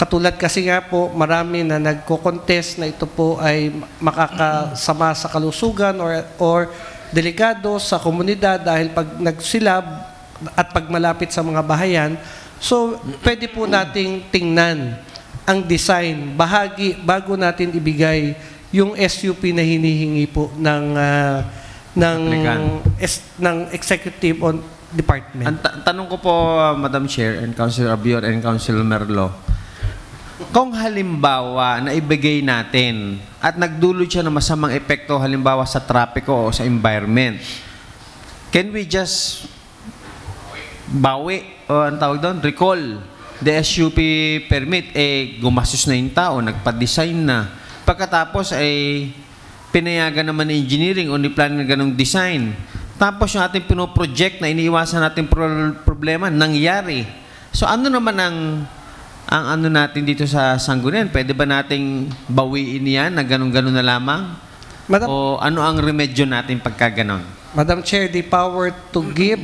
Speaker 14: Katulad kasi nga po, marami na nagko-contest na ito po ay makakasama sa kalusugan or delikado sa komunidad dahil pag nagsilab at pag malapit sa mga bahayan. So, pwede po nating tingnan ang design bago natin ibigay yung SUP na hinihingi po ng executive on department.
Speaker 6: Tanong ko po, Madam Chair and Councilor Abior and Councilor Merlo, kung halimbawa na ibigay natin at nagdulot siya ng masamang epekto halimbawa sa trapiko o sa environment, can we just bawi o ang tawag doon, recall the SUP permit, gumastos na yung tao, nagpa-design na. Pagkatapos ay pinayagan naman ng engineering o ni-plan na ganong design. Tapos yung ating pinoproject na iniiwasan natin problema, nangyari. So ano naman ang ano natin dito sa Sanggunian? Pwede ba nating bawiin yan na ganon-ganon na lamang? O ano ang remedyo natin pagka ganon?
Speaker 14: Madam Chair, the power to give.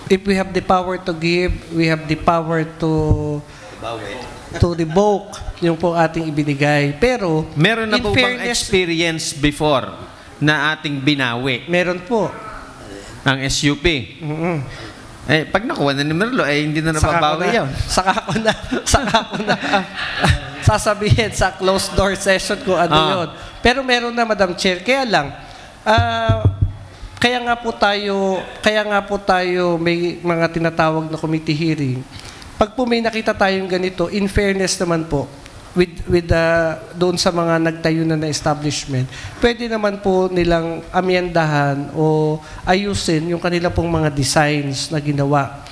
Speaker 14: If we have the power to give, we have the power to revoke yung po ating ibinigay. Pero,
Speaker 6: meron na po bang experience before na ating binawi?
Speaker 14: Meron po.
Speaker 6: Ang SUP? Pag nakuha na ni Merlo, hindi na nababawi yun.
Speaker 14: Saka ko na sasabihin sa closed door session ko ano yun. Pero meron na, Madam Chair. Kaya lang, kaya nga po tayo may mga tinatawag na committee hearing. Pag po may nakita tayong ganito, in fairness naman po, doon sa mga nagtayo na establishment, pwede naman po nilang amyendahan o ayusin yung kanila pong mga designs na ginawa.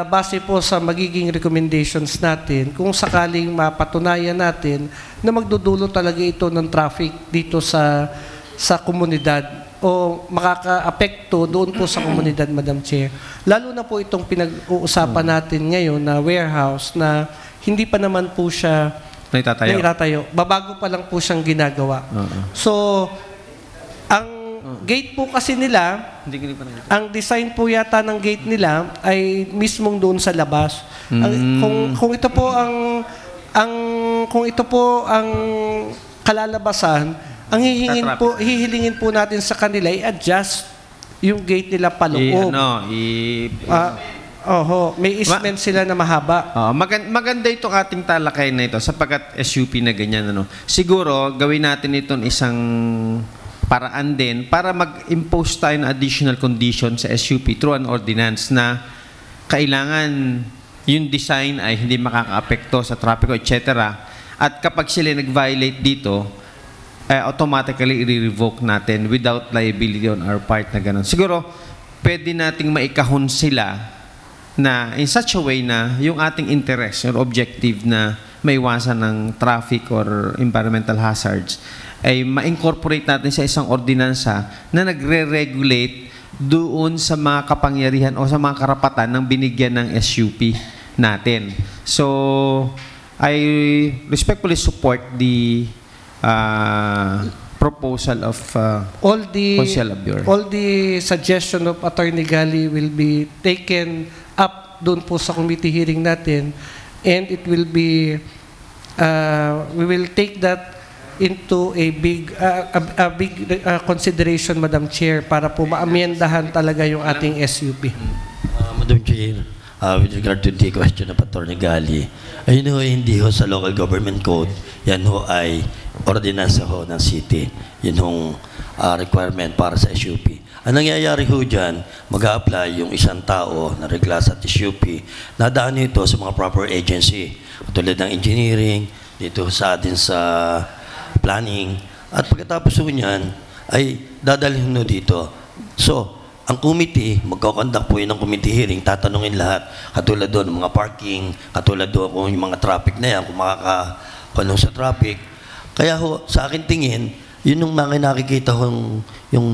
Speaker 14: base po sa magiging recommendations natin, kung sakaling mapatunayan natin na magdudulot talaga ito ng traffic dito sa komunidad o makaka-apekto doon po sa komunidad, Madam Chair. Lalo na po itong pinag-uusapan natin ngayon na warehouse na hindi pa naman po siya naitatayo. Babago pa lang po siyang ginagawa. So, ang gate po kasi nila, ang design po yata ng gate nila ay mismong doon sa labas. Kung ito po ang kalalabasan, ang hihilingin po natin sa kanila i-adjust yung gate nila paloob. May easement sila na mahaba.
Speaker 6: Maganda itong ating talakay na ito sapagkat SUP na ganyan. Siguro, gawin natin itong isang paraan din para mag-impose tayo ng additional condition sa SUP through an ordinance na kailangan yung design ay hindi makaka-apekto sa traffic, etc. At kapag sila nag-violate dito, automatically i-revoke natin without liability on our part na ganun. Siguro, pwede nating maikahon sila na in such a way na yung ating interest, yung objective na maiwasan ng traffic or environmental hazards ay ma-incorporate natin sa isang ordinansa na nagre-regulate doon sa mga kapangyarihan o sa mga karapatan ng binigyan ng SUP natin. So, I respectfully support the proposal of Consul Abior.
Speaker 14: All the suggestion of Attorney Gali will be taken up doon po sa committee hearing natin, and it will be we will take that into a big consideration, Madam Chair, para po maamyendahan talaga yung ating SUP.
Speaker 18: Madam Chair, with regard to the question of Attorney Gali, ayun ho, hindi ho sa local government code, yan ho ay ordinansa ho ng city. Yun hong requirement para sa SUP. Ang nangyayari ho dyan, mag-a-apply yung isang tao na regla sa SUP, nadaan nito sa mga proper agency, tulad ng engineering, dito sa atin sa planning, at pagkatapos ho niyan, ay dadalhin ho dito. So, ang committee, magkakondak po yun ng committee hearing, tatanungin lahat, katulad doon ng mga parking, katulad doon kung yung mga traffic na yan, kung makakakulong sa traffic. Kaya ho, sa akin tingin, yun yung mga nakikita ho, yung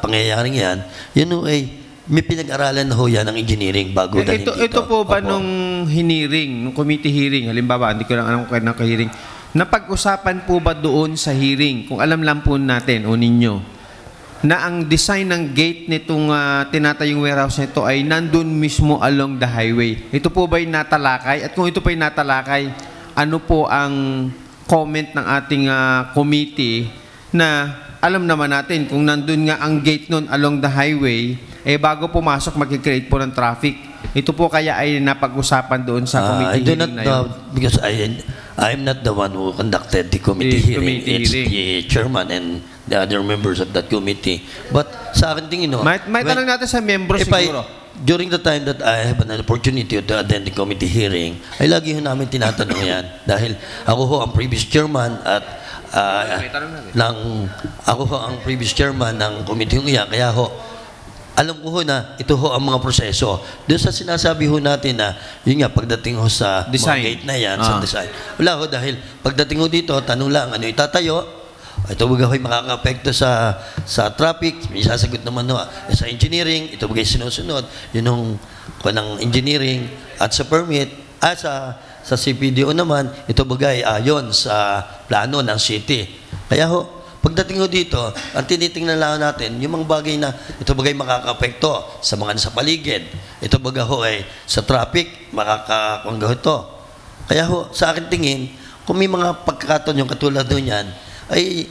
Speaker 18: pangyayaring yan, yun ho ay may pinag-aralan na ho yan ng engineering bago dalhin dito.
Speaker 6: Ito po ba nung hearing, nung committee hearing, halimbawa, hindi ko lang alam kung kailan ka-hearing, napag-usapan po ba doon sa hearing, kung alam lang po natin o ninyo, na ang design ng gate nitong tinatayong warehouse nito ay nandun mismo along the highway? Ito po ba yung natalakay? At kung ito pa yung natalakay, ano po ang comment ng ating committee na alam naman natin kung nandun nga ang gate nun along the highway, bago pumasok mag-create po ng traffic. Ito po kaya ay napag-usapan doon sa committee hearing na yun?
Speaker 18: Because I'm not the one who conducted the committee hearing. It's the chairman and the other members of that committee. But sa akin tingin,
Speaker 6: may tanong natin sa membro siguro.
Speaker 18: During the time that I have an opportunity to attend the committee hearing, ay lagi ho namin tinatanong yan. Dahil ako ho ang previous chairman at ako ho ang previous chairman ng committee yan. Kaya ho, alam ko ho na ito ho ang mga proseso. Doon sa sinasabi ho natin na, yun nga, pagdating ho sa mga gate na yan, sa design. Wala ho, dahil pagdating ho dito, tanong lang, ano itatayo? Ito baga ho'y makaka-apekto sa traffic, may sasagot naman ho, sa engineering, ito baga sinusunod, yun ang ng engineering, at sa permit, sa CPDO naman, ito baga ay ayon sa plano ng city. Kaya ho, pagdating ho dito, ang tinitingnan lang natin, yung mga bagay na ito bagay makaka-apekto sa mga nasa paligid. Ito baga ho ay sa traffic, makakakungga ho ito. Kaya ho, sa akin tingin, kung may mga pagkakataon yung katulad doon yan, ay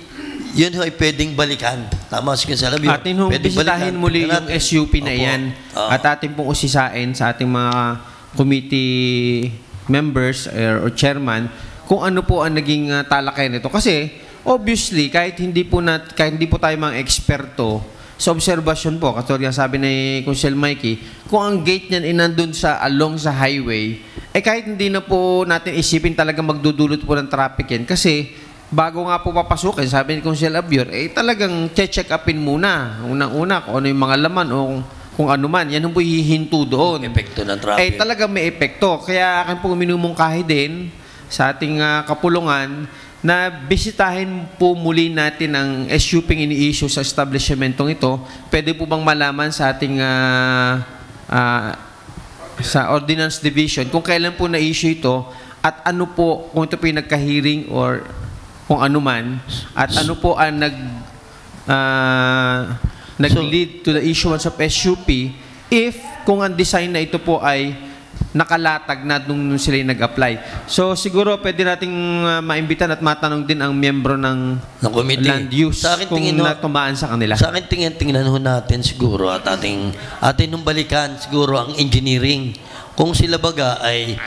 Speaker 18: yun ho ay pwedeng balikan. Tama si Consul Abior.
Speaker 6: Atin hong bisitahin muli yung SUP na yan at atin pong usisain sa ating mga committee members or chairman kung ano po ang naging talakay nito. Kasi obviously, kahit hindi po tayo mga eksperto sa obserbasyon po, katulad sabi ni Consul Mikey, kung ang gate niyan nandun along sa highway, kahit hindi na po natin isipin talaga magdudulot po ng traffic yan. Kasi bago nga po papasukin, sabi ni Consul Abior, talagang check-upin muna. Unang-una kung ano yung mga laman o kung ano man. Yan po hihinto doon.
Speaker 18: Epekto ng traffic.
Speaker 6: Talaga may epekto. Kaya akin po minumungkahi din sa ating kapulungan na bisitahin po muli natin ang SUP ini-issue sa establishmentong ito. Pwede po bang malaman sa ating sa Ordinance Division kung kailan po na-issue ito at ano po, kung ito po yung nagka-hearing or kung ano man, at ano po ang nag-lead to the issuance of SUP if kung ang design na ito po ay nakalatag na nung sila yung nag-apply. So siguro pwede nating maimbitan at matanong din ang miyembro ng land use kung natumaan sa kanila.
Speaker 18: Sa akin tingnan ho natin siguro at ating nung balikan siguro ang engineering. Kung sila baga ay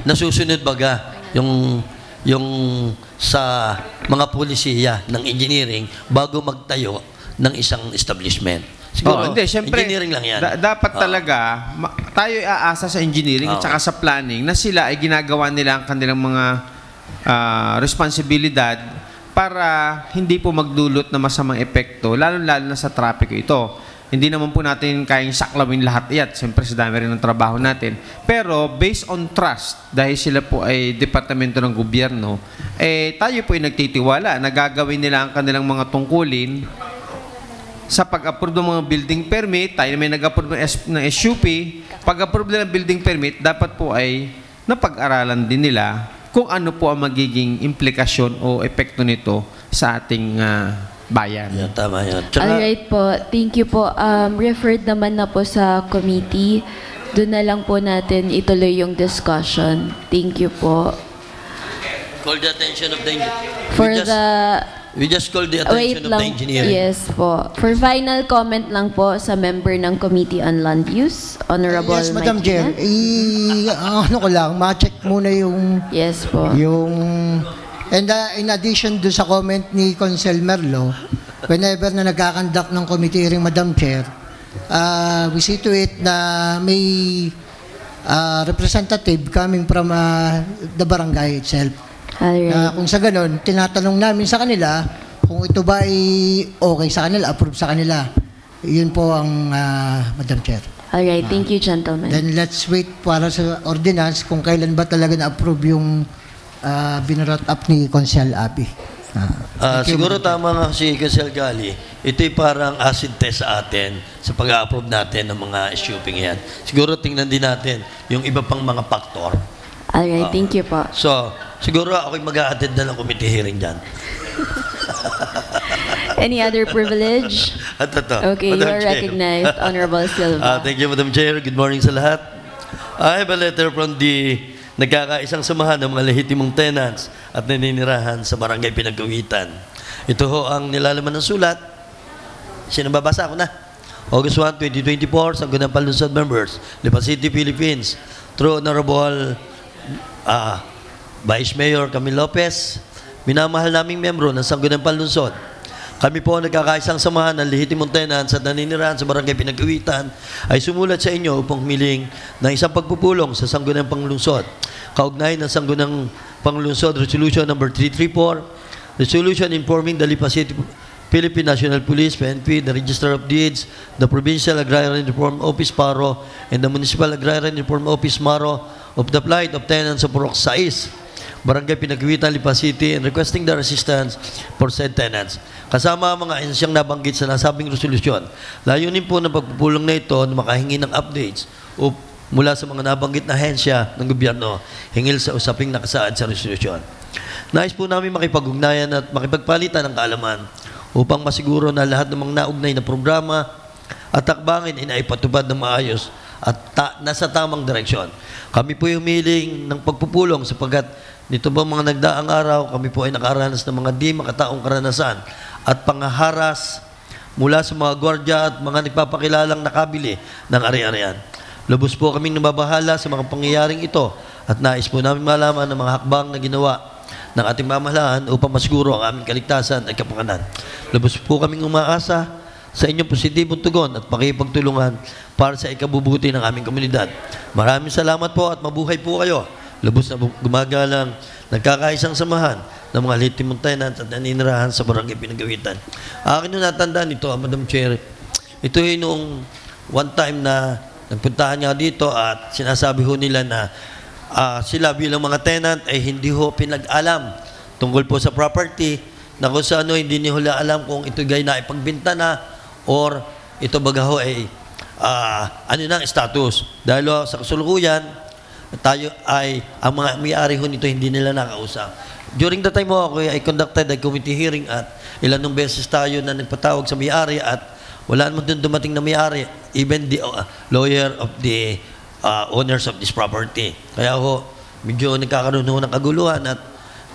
Speaker 18: nasusunod baga yung sa mga polisiya ng engineering bago magtayo ng isang establishment. Siguro,
Speaker 6: Siyempre,
Speaker 18: engineering lang yan.
Speaker 6: Dapat talaga, tayo aasa sa engineering at saka sa planning na sila ay ginagawa nila ang kanilang mga responsibilidad para hindi po magdulot na masamang epekto, lalo-lalo na sa trapiko ito. Hindi naman po natin kayang saklawin lahat yan. Siyempre, sa dami rin ng trabaho natin. Pero, based on trust, dahil sila po ay departamento ng gobyerno, tayo po ay nagtitiwala na gagawin nila ang kanilang mga tungkulin sa pag-approve ng mga building permit. Tayo may nag-approve ng SUP. Pag-approve ng building permit, dapat po ay napag-aralan din nila kung ano po ang magiging implikasyon o epekto nito sa ating bayan.
Speaker 18: Yeah, tama yan.
Speaker 2: Alright po. Thank you po. Referred naman na po sa committee. Doon na lang po natin ituloy yung discussion. Thank you po.
Speaker 18: Call the attention of the
Speaker 2: We
Speaker 18: just call the attention of the engineering.
Speaker 2: Yes po. For final comment lang po sa member ng Committee on Land Use, Honorable
Speaker 19: Yes, Madam
Speaker 2: Mike
Speaker 19: Chair. Ano ko lang, ma-check muna yung...
Speaker 2: Yes po.
Speaker 19: And in addition do sa comment ni Consel Merlo, whenever na nagkakandak ng committee hearing, Madam Chair, we see to it na may representative coming from the barangay itself. Kung sa ganun, tinatanong namin sa kanila kung ito ba ay okay sa kanila, approve sa kanila. Yun po ang Madam Chair.
Speaker 2: Alright, thank you, gentlemen.
Speaker 19: Then let's wait para sa ordinance kung kailan ba talaga na-approve yung binurot up ni Consel Abi.
Speaker 18: Siguro tama nga si Consel Gali. Ito'y parang acid test sa atin sa pag-approve natin ng mga SUP yan. Siguro tingnan din natin yung iba pang mga factor.
Speaker 2: Alright, thank you po.
Speaker 18: So, siguro ako'y mag-a-attend na ng committee hearing dyan.
Speaker 2: Any other privilege? Okay, you are recognized, Honorable Silva.
Speaker 18: Thank you, Madam Chair. Good morning sa lahat. I have a letter from the nagkakaisang samahan ng mga lehitimong tenants at naninirahan sa Barangay Pinagkawitan. Ito ho ang nilalaman ng sulat. Sinababasa ko na. August 1, 2024, Sangguniang Panlunsod members, Lipa City, Philippines. Through Honorable Vice Mayor Camille Lopez, minamahal naming membro ng Sangguniang Panlunsod. Kami po nagkakaisang samahan ng lehitimong tenants at naninirahan sa Barangay Pinagkawitan ay sumulat sa inyo upang humiling ng isang pagpupulong sa Sangguniang Panlunsod. Kaugnay ng Sangguniang Panlunsod Resolution number 334, Resolution informing the Lipa City Philippine National Police, PNP, the Register of Deeds, the Provincial Agrarian Reform Office, PARO, and the Municipal Agrarian Reform Office, MARO, of the plight of tenants of Purok 6, Barangay Pinagkawitan, Lipa City, and requesting their assistance for said tenants. Kasama ang mga ensyang nabanggit sa nasabing resolusyon. Layunin po ng pagpupulong na ito na makahingi ng updates mula sa mga nabanggit na ahensya ng gobyerno hingil sa usaping nakasaad sa resolusyon. Nais po namin makipag-ugnayan at makipagpalitan ng kaalaman upang masiguro na lahat ng mga naugnay na programa at takbangin ay naipatupad ng maayos at nasa tamang direksyon. Kami po yung humiling ng pagpupulong sapagkat nito ba mga nagdaang araw, kami po ay nakaranas ng mga di makataong karanasan at pangaharas mula sa mga gwardya at mga nagpapakilalang nakabili ng ari-arian. Lubos po kaming nababahala sa mga pangyayaring ito at nais po namin malaman ng mga hakbang na ginawa ng ating mamahalaan upang masiguro ang aming kaligtasan at kapakanan. Lubos po kaming umaasa sa inyong positibong tugon at pakipagtulungan para sa ikabubuti ng aming komunidad. Maraming salamat po at mabuhay po kayo. Lubos na gumagalang nagkakaisang samahan ng mga lehitimong tenants at naninirahan sa Barangay Pinagkawitan. Akin na natandaan ito, Madam Chair. Ito ay noong one time na nagpuntahan nga dito at sinasabi ho nila na sila bilang mga tenant ay hindi ho pinag-alam tungkol po sa property na kung sa hindi nila alam kung ito gay na ipagbinta na or ito baga ho ay ano na status. Dahil sa kasalukuyan, tayo ay, ang mga may-ari ho nito hindi nila nakausap. During the time ako, I conducted a committee hearing at ilan ng beses tayo na nagpatawag sa may-ari at wala naman dun dumating na may-ari, even the lawyer of the owners of this property. Kaya ho, medyo nagkakaroon ho ng kaguluhan at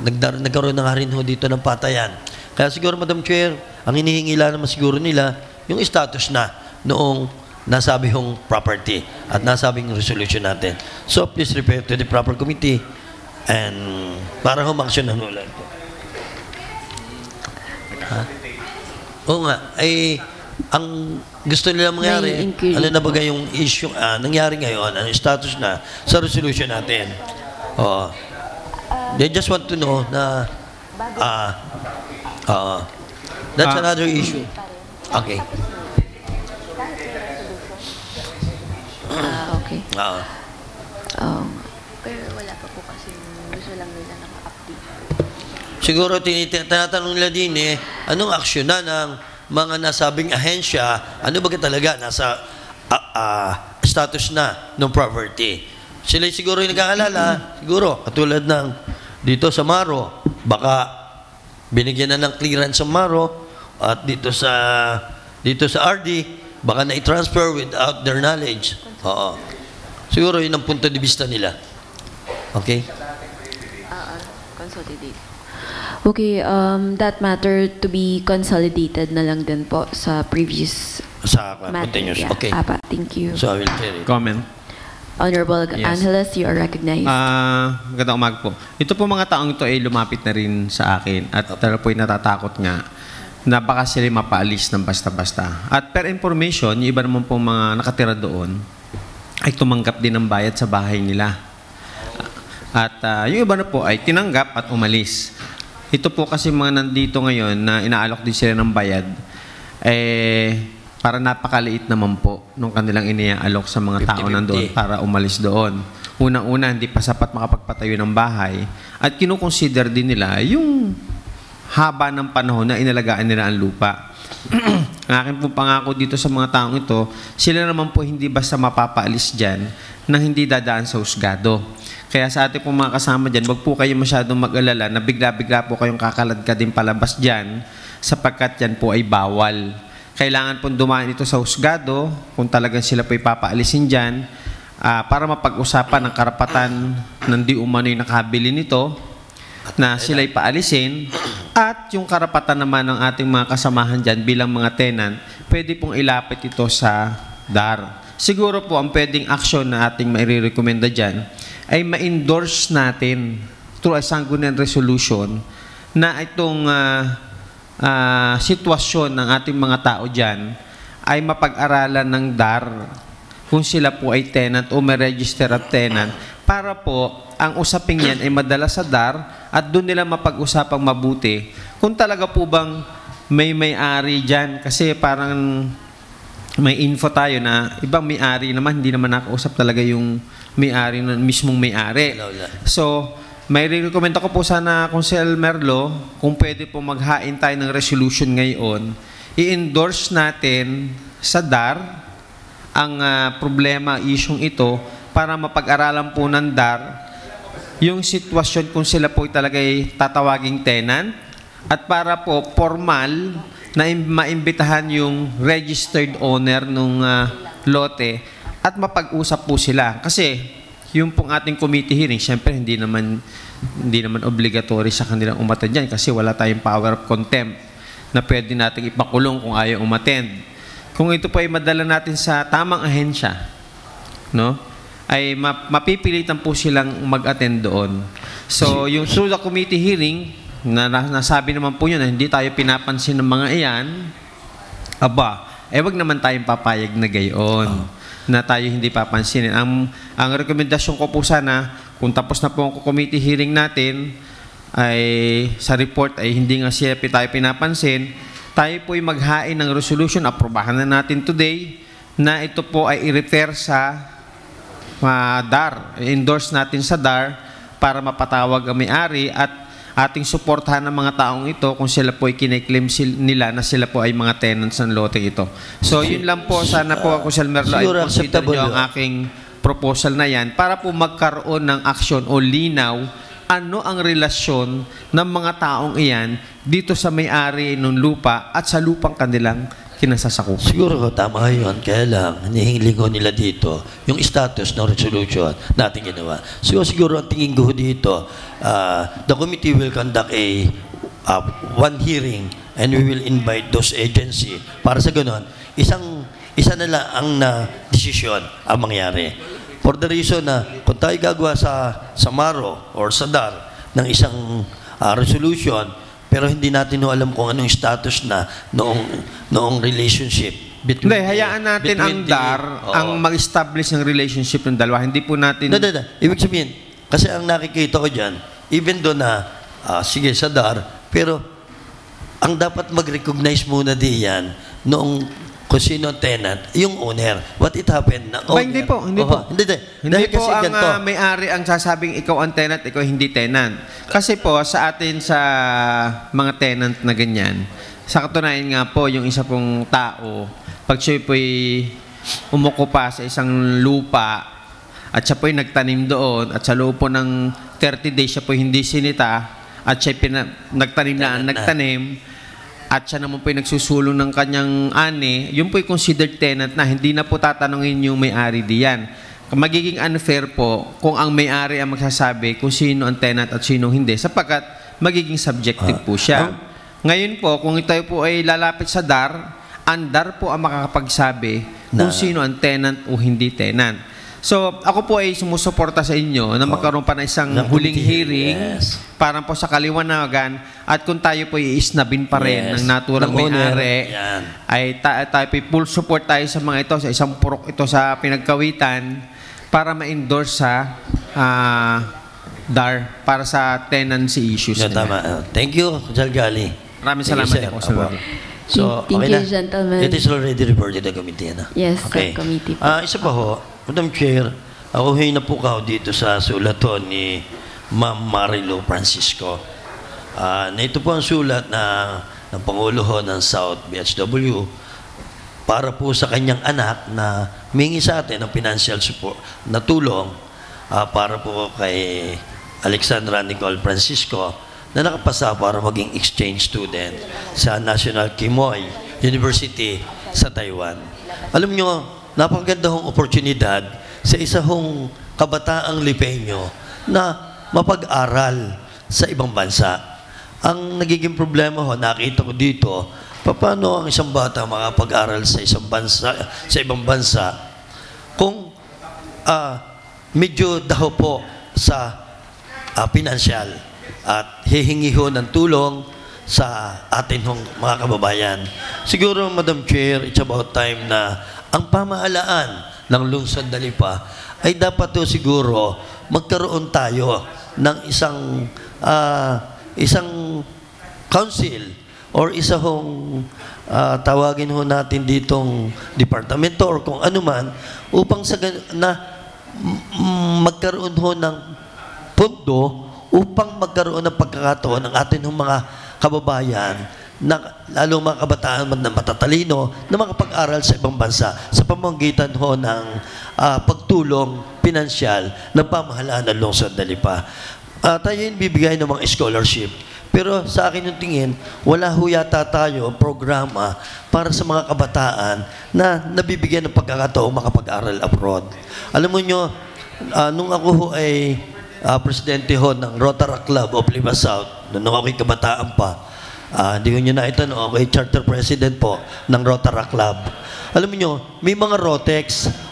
Speaker 18: nagkaroon na nga rin ho dito ng patayan. Kaya siguro, Madam Chair, ang hinihingi lang naman siguro nila, yung status na noong nasabi hong property at nasabing resolution natin. So, please refer to the proper committee and para humaksyon ng ulan po. Oo nga, ay ang gusto nila mangyari, ano na ba yung issue, nangyari ngayon, ang status na sa resolution natin. They just want to know na that's another issue. Okay.
Speaker 2: Okay. Pero wala pa po kasi gusto lang nila ng update.
Speaker 18: Siguro tinatanong nila din anong aksyon na ng mga nasabing ahensya, ano ba talaga nasa status na ng property. Sila siguro yung nag-aalala, siguro katulad ng dito sa Maro, baka binigyan na ng clearance sa Maro at dito sa RD, baka na-transfer without their knowledge. Oo. Siguro yun ang punto de vista nila. Okay?
Speaker 2: Consolidate. Okay, that matter to be consolidated na lang din po sa previous
Speaker 18: continuous.
Speaker 2: Yeah.
Speaker 18: Okay.
Speaker 2: Thank you.
Speaker 18: So I will carry.
Speaker 6: Comment.
Speaker 2: Honorable Angeles, you are recognized.
Speaker 6: Magandang umaga po. Ito po mga taong ito ay lumapit na rin sa akin at talaga po ay natatakot nga na baka sila mapaalis ng basta-basta. At per information, yung iba naman po mga nakatira doon ay tumanggap din ng bayad sa bahay nila. At yung iba na po ay tinanggap at umalis. Ito po kasi mga nandito ngayon na inaalok din sila ng bayad, para napakaliit naman po nung kanilang iniaalok sa mga tao nandoon para umalis doon. Unang-una, hindi pa sapat makapagpatayo ng bahay at kinukonsider din nila yung haba ng panahon na inalagaan nila ang lupa. Ang akin po pangako dito sa mga taong ito, sila naman po hindi basta mapapaalis dyan nang hindi dadaan sa husgado. Kaya sa ating pong mga kasama dyan, wag po kayo masyadong mag-alala na bigla-bigla po kayong kakaladkad din palabas dyan sapagkat yan po ay bawal. Kailangan pong dumaan ito sa husgado kung talagang sila po ipapaalisin dyan para mapag-usapan ang karapatan ng di umano'y nakabili nito na sila'y paalisin at yung karapatan naman ng ating mga kasamahan dyan bilang mga tenant, pwede pong ilapit ito sa DAR. Siguro po ang pwedeng action na ating mairekomenda dyan ay ma-endorse natin through a sanggunian resolution na itong sitwasyon ng ating mga tao dyan ay mapag-aralan ng DAR kung sila po ay tenant o may register at tenant para po ang usaping yan ay madala sa DAR at doon nila mapag-usapang mabuti kung talaga po bang may-ari dyan. Kasi parang may info tayo na ibang may-ari naman, hindi naman nakausap talaga yung may-ari, mismong may-ari. So, may recommend ako po sana, Consel Merlo, kung pwede po maghain tayo ng resolution ngayon, i-endorse natin sa DAR ang problema, isyong ito, para mapag-aralan po ng DAR yung sitwasyon kung sila po talaga ay tatawaging tenant at para po formal na maimbitahan yung registered owner ng lote at mapag-usap po sila. Kasi yung pong ating committee hearing, syempre hindi naman obligatory sa kanilang umattend dyan kasi wala tayong power of contempt na pwede natin ipakulong kung ayaw umattend. Kung ito po ay madala natin sa tamang ahensya, no? Ay mapipilitan po silang mag-attend doon. So, yung through the committee hearing, nasabi naman po yun na hindi tayo pinapansin ng mga iyan, wag naman tayong papayag na gayon, na tayo hindi papansinin. Ang rekomendasyon ko po sana, kung tapos na po ang committee hearing natin, ay sa report ay hindi nga tayo pinapansin, tayo po ay maghain ng resolution, aprobahan na natin today, na ito po ay i-refer sa DAR. I-endorse natin sa DAR para mapatawag ang may-ari at ating suportahan ng mga taong ito kung sila po ay kiniklaim nila na sila po ay mga tenants ng lote ito. So, yun lang po. Sana po ako, Sir Merlo, ay consider nyo ang aking proposal na yan para po magkaroon ng aksyon o linaw ano ang relasyon ng mga taong iyan dito sa may-ari ng lupa at sa lupang kanilang kinasasakupan.
Speaker 18: Siguro tama yun. Kaya lang, hinihiling ko nila dito yung status ng resolution natin ginawa. Siguro ang tingin ko dito, the committee will conduct one hearing and we will invite those agency para sa ganon, isa na lang ang desisyon ang mangyari. For the reason na kung tayo gagawa sa Maro or sa DAR ng isang resolution, pero hindi natin alam kung anong status na noong relationship.
Speaker 6: Hindi, hayaan natin ang DAR ang mag-establish ng relationship ng dalawa. Hindi po natin...
Speaker 18: Ibig sabihin, kasi ang nakikita ko dyan, even doon na, sige sa DAR, pero ang dapat mag-recognize muna diyan noong kung sino ang tenant, yung owner. What it happened na owner.
Speaker 6: Hindi po. Hindi po ang may-ari ang sasabing ikaw ang tenant, ikaw hindi tenant. Kasi po sa atin sa mga tenant na ganyan, sa katunayan nga po yung isa pong tao, pag siya po'y umukupa sa isang lupa at siya po'y nagtanim doon at sa loob po ng 30 days siya po'y hindi sinita at siya nagtanim at siya naman po'y nagsusulong ng kanyang ani, yun po'y considered tenant na, hindi na po tatanungin yung may-ari diyan. Magiging unfair po kung ang may-ari ang magsasabi kung sino ang tenant at sino hindi, sapagkat magiging subjective po siya. Ngayon po, kung ito po ay lalapit sa DAR, ang DAR po ang makakapagsabi kung sino ang tenant o hindi tenant. So, ako po ay sumusuporta sa inyo na magkaroon pa ng isang huling hearing para po sa kaliwanagan at kung tayo po iisnabin pa rin ng naturang may-ari ay tayo po full support tayo sa mga ito, sa isang purok ito sa pinagkawitan para ma-endorse sa DAR para sa tenancy issues.
Speaker 18: Thank you, Jalgali.
Speaker 6: Maraming salamat po, Sir.
Speaker 18: So,
Speaker 2: Thank you, gentlemen.
Speaker 18: It is already reported to the committee.
Speaker 2: Yes,
Speaker 18: okay.
Speaker 2: committee.
Speaker 18: Isa pa ho, Madam Chair, ako na po kao dito sa sulaton ni Ma'am Marilo Francisco. Na ito po ang sulat ng Pangulo ho ng South BHW para po sa kanyang anak na humingi sa atin ng financial support na tulong para po kay Alexandra Nicole Francisco na nakapasa para maging exchange student sa National Quemoy University sa Taiwan. Alam nyo, napakaganda hong oportunidad sa isa hong kabataang Lipeño na mapag-aral sa ibang bansa. Ang nagiging problema ho, nakita ko dito, paano ang isang bata makapag-aral sa ibang bansa kung medyo daho po sa pinansyal at hihingi ho ng tulong sa atin hong mga kababayan. Siguro, Madam Chair, it's about time na ang pamahalaan ng lungsod Dalipa ay dapat to siguro magkaroon tayo ng isang council or isa hong tawagin ho natin ditong departamento or kung ano man upang magkaroon ho ng pundo upang magkaroon ng pagkakataon ng atin hong mga kababayan na lalo mga kabataan na matatalino na makapag-aral sa ibang bansa sa pamamagitan ho ng pagtulong pinansyal ng pamahalaan ng lungsod Dalipa. Tayo yung bibigay ng mga scholarship. Pero sa akin yung tingin, wala ho yata tayo programa para sa mga kabataan na nabibigyan ng pagkakataon makapag-aral abroad. Alam mo nyo, nung ako ho ay presidente ho ng Rotary Club of Lima South, nung ako'y kabataan pa, hindi ko nyo na ito, no? Okay, charter president po ng Rotary Club. Alam mo nyo, may mga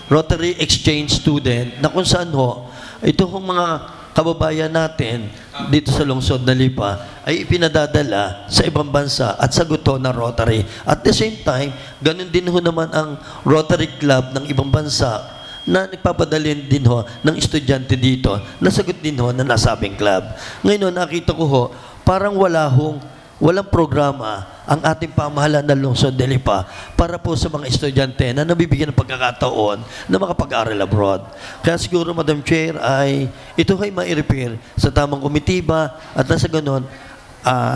Speaker 18: Rotary Exchange student na kung saan ho, ito hong mga kababayan natin dito sa lungsod na Lipa ay ipinadadala sa ibang bansa at sagot ho ng Rotary. At the same time, ganun din ho naman ang Rotary Club ng ibang bansa na nagpapadalin din ho ng estudyante dito na sagot din ho na nasabing club. Ngayon, nakita ko ho, parang wala hong walang programa ang ating pamahalaan ng lungsod de Lipa para po sa mga estudyante na nabibigyan ng pagkakataon na makapag-aral abroad. Kaya siguro, Madam Chair, ito ay mai-repair sa tamang komitiba at nasa ganon,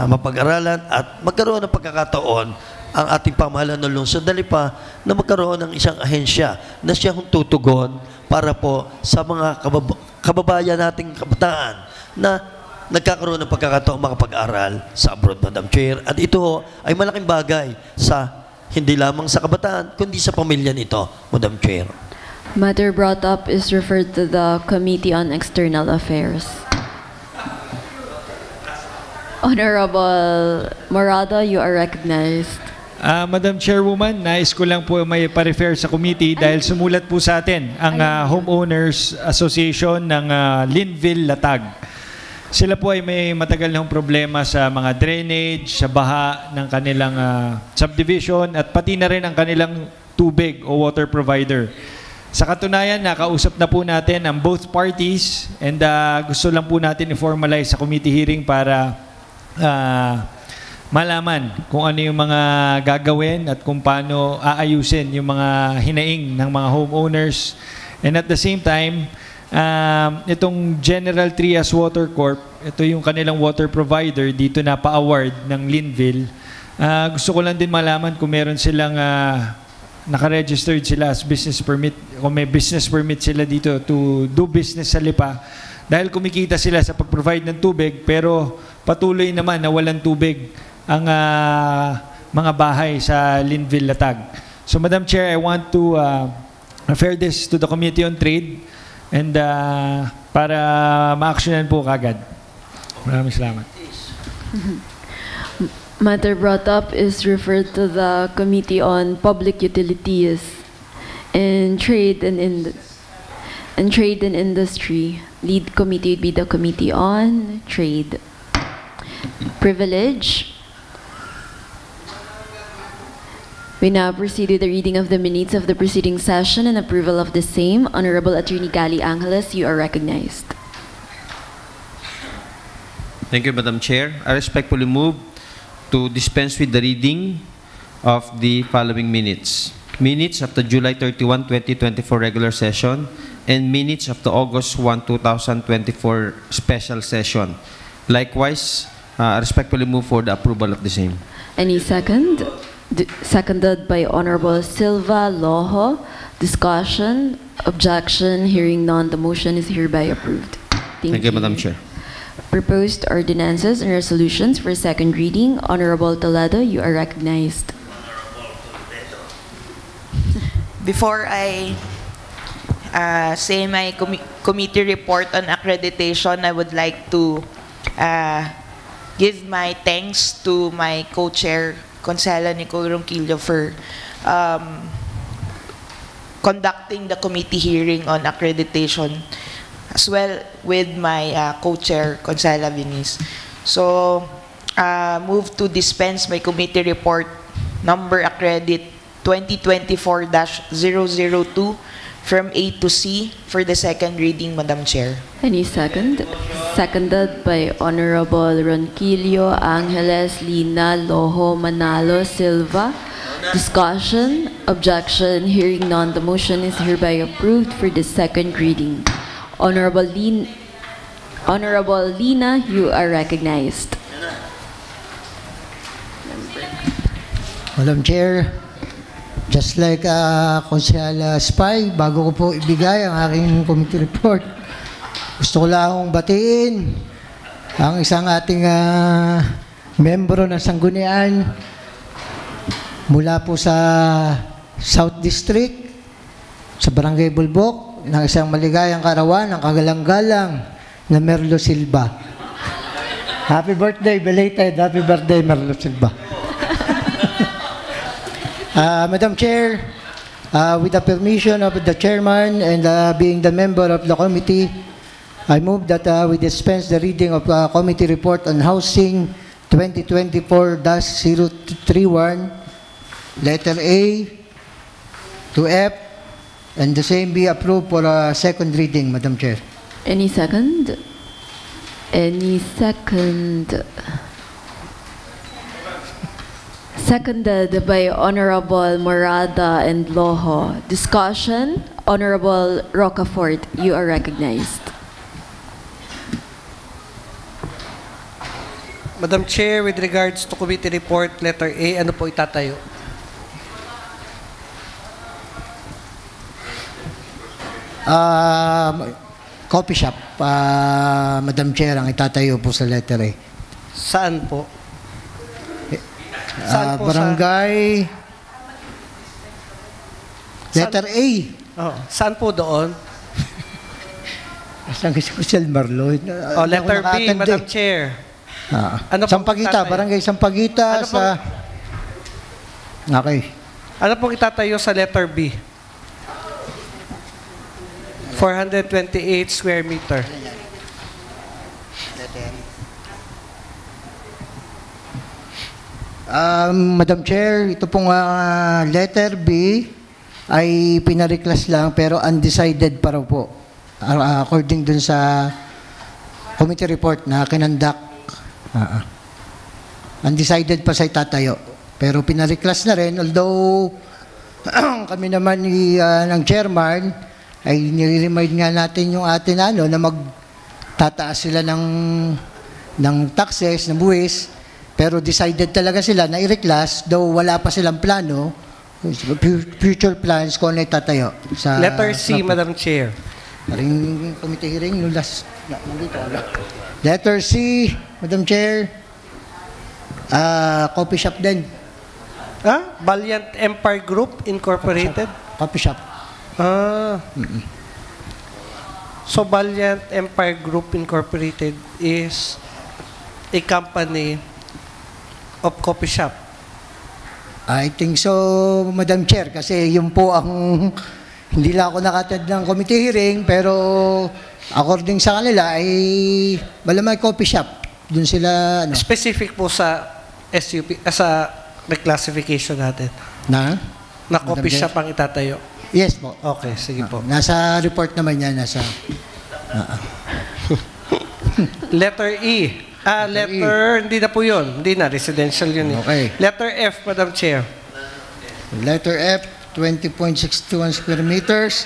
Speaker 18: mapag-aralan at magkaroon ng pagkakataon ang ating pamahalaan ng lungsod de Lipa na magkaroon ng isang ahensya na siya tutugon para po sa mga kababayan nating kabataan na nagkakaroon ng pagkakataon makapag-aral sa abroad, Madam Chair. At ito ay malaking bagay sa hindi lamang sa kabataan, kundi sa pamilya nito, Madam Chair.
Speaker 2: Matter brought up is referred to the Committee on External Affairs. Honorable Morada, you are recognized.
Speaker 5: Madam Chairwoman, nais ko lang po may pa-refer sa committee dahil sumulat po sa atin ang Homeowners Association ng Linville, Latag. Sila po ay may matagal ng problema sa mga drainage, sa baha ng kanilang subdivision at pati na rin ang kanilang tubig o water provider. Sa katunayan, nakausap na po natin ang both parties and gusto lang po natin i-formalize sa committee hearing para malaman kung ano yung mga gagawin at kung paano aayusin yung mga hinaing ng mga homeowners. And at the same time, itong General Trias Water Corp, ito yung kanilang water provider, dito na pa-award ng Linville. Gusto ko lang din malaman kung meron silang naka-registered sila as business permit, kung may business permit sila dito to do business sa Lipa. Dahil kumikita sila sa pag-provide ng tubig, pero patuloy naman na walang tubig ang mga bahay sa Linville, Latag. So, Madam Chair, I want to refer this to the Committee on Trade and para ma-actionan po kagad. Maraming salamat.
Speaker 2: Matter brought up is referred to the Committee on Public Utilities and Trade and Industry. Lead committee would be the Committee on Trade. Privilege. We now proceed with the reading of the minutes of the preceding session and approval of the same. Honorable Attorney Gali Angeles, you are recognized.
Speaker 6: Thank you, Madam Chair. I respectfully move to dispense with the reading of the following minutes. Minutes of the July 31, 2024 regular session and minutes of the August 1, 2024 special session. Likewise, I respectfully move for the approval of the same.
Speaker 2: Any second? Seconded by Honorable Silva Loho. Discussion, objection, hearing none, the motion is hereby approved.
Speaker 6: Thank you, Madam Chair.
Speaker 2: Proposed ordinances and resolutions for second reading. Honorable Toledo, you are recognized.
Speaker 20: Before I say my committee report on accreditation, I would like to give my thanks to my co-chair, Consela Nicole Ronquillo, for conducting the committee hearing on accreditation, as well with my co-chair, Consela Viniz. So, move to dispense my committee report number accredit 2024-002 from A to C for the second reading, Madam Chair.
Speaker 2: Any second? Seconded by Honorable Ronquillo, Angeles, Lina, Loho, Manalo, Silva. Discussion, objection, hearing none, the motion is hereby approved for the second reading. Honorable Lina, you are recognized.
Speaker 19: Madam Chair, just like Consela Spy, bago ko po ibigay ang aking committee report, gusto ko lang batiin ang isang ating membro ng Sanggunian mula po sa South District, sa Barangay Bulbok, ng isang maligayang karawan, ng kagalang-galang na Merlo Silva. Happy birthday, belated. Happy birthday, Merlo Silva. Madam Chair, with the permission of the chairman and being the member of the committee, I move that we dispense the reading of committee report on housing 2024-031, letter A to F, and the same be approved for a second reading, Madam Chair.
Speaker 2: Any second? Any second? Seconded by Honorable Morada and Loho. Discussion, Honorable Rocafort, you are recognized.
Speaker 14: Madam Chair, with regards to committee report, letter A, ano po itatayo?
Speaker 19: Coffee shop, Madam Chair, ang itatayo po sa letter A.
Speaker 14: Saan po? Saan po
Speaker 19: barangay, letter A.
Speaker 14: Oh, saan po doon?
Speaker 19: Saan kasi ko si Marlo?
Speaker 14: Letter B, Madam Chair. Ano
Speaker 19: Sampaguita, barangay Sampaguita
Speaker 14: ano
Speaker 19: sa... Okay.
Speaker 14: Ano pong itatayo sa letter B? 428 square meter.
Speaker 19: Madam Chair, ito pong letter B ay pinarequest lang pero undecided pa raw po. According dun sa committee report na kinandak, undecided pa sa itatayo. Pero pinarequest na rin, although kami naman ng chairman ay nire-remind nga natin yung atin na magtataas sila ng taxes, ng buwis, pero decided talaga sila na i-reclass, though wala pa silang plano, future plans kung ano itatayo. Sa
Speaker 14: letter C, Madam Chair.
Speaker 19: Ring committee hearing, letter C, Madam Chair, coffee shop din.
Speaker 14: Valiant Empire Group Incorporated?
Speaker 19: Coffee shop.
Speaker 14: So Valiant Empire Group Incorporated is a company of coffee shop.
Speaker 19: I think so, Madam Chair, kasi yun po ang hindi lang ako nakatad ng committee hearing, pero according sa kanila ay malamang coffee shop. Doon sila
Speaker 14: specific po sa SUP, sa reclassification natin.
Speaker 19: Na
Speaker 14: coffee shop ang itatayo.
Speaker 19: Yes po.
Speaker 14: Okay, sige po.
Speaker 19: Nasa report naman yan, nasa...
Speaker 14: Letter E. Letter, hindi na po yun. Hindi na, residential yun.
Speaker 19: Okay.
Speaker 14: Letter F, Madam Chair.
Speaker 19: Letter F, 20.61 square meters.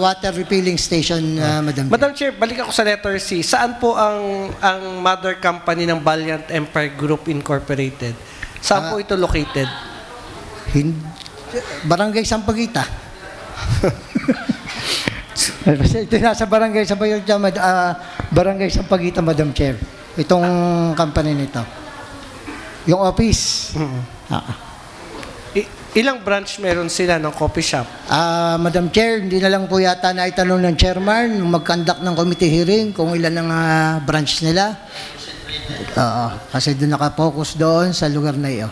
Speaker 19: Water refilling station, Madam Chair.
Speaker 14: Madam Chair, balik ako sa letter C. Saan po ang mother company ng Valiant Empire Group Incorporated? Saan po ito located?
Speaker 19: Barangay Sampaguita. Ito nasa Barangay Sampaguita, Barangay Sampaguita, Madam Chair. Itong company nito. Yung office.
Speaker 14: Ilang branch meron sila ng coffee shop?
Speaker 19: Madam Chair, hindi na lang po yata na itanong ng chairman mag-conduct ng committee hearing kung ilan ang branch nila. Kasi doon nakapokus doon sa lugar na iyo.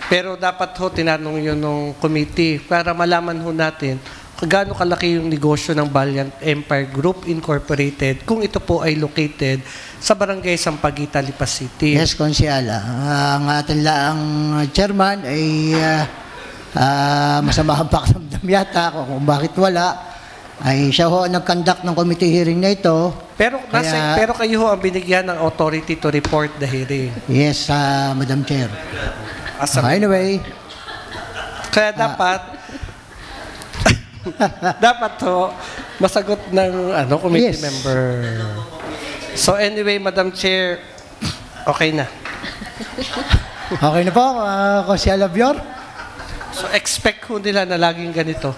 Speaker 14: Pero dapat ho tinanong yun ng committee para malaman ho natin kung gaano kalaki yung negosyo ng Valiant Empire Group Incorporated kung ito po ay located sa Barangay Sampaguita, Lipas City.
Speaker 19: Yes, Konsyala. Ang atin lang chairman ay masama ang pakiramdam yata kung bakit wala. Ay siya ho nag-conduct ng committee hearing na ito.
Speaker 14: Pero kayo ho ang binigyan ng authority to report the hearing.
Speaker 19: Yes, Madam Chair. Anyway.
Speaker 14: Kaya dapat ho masagot ng committee member. So anyway, Madam Chair, okay na.
Speaker 19: Okay na po, Konsyala Bior.
Speaker 14: So expect ho nila na laging ganito.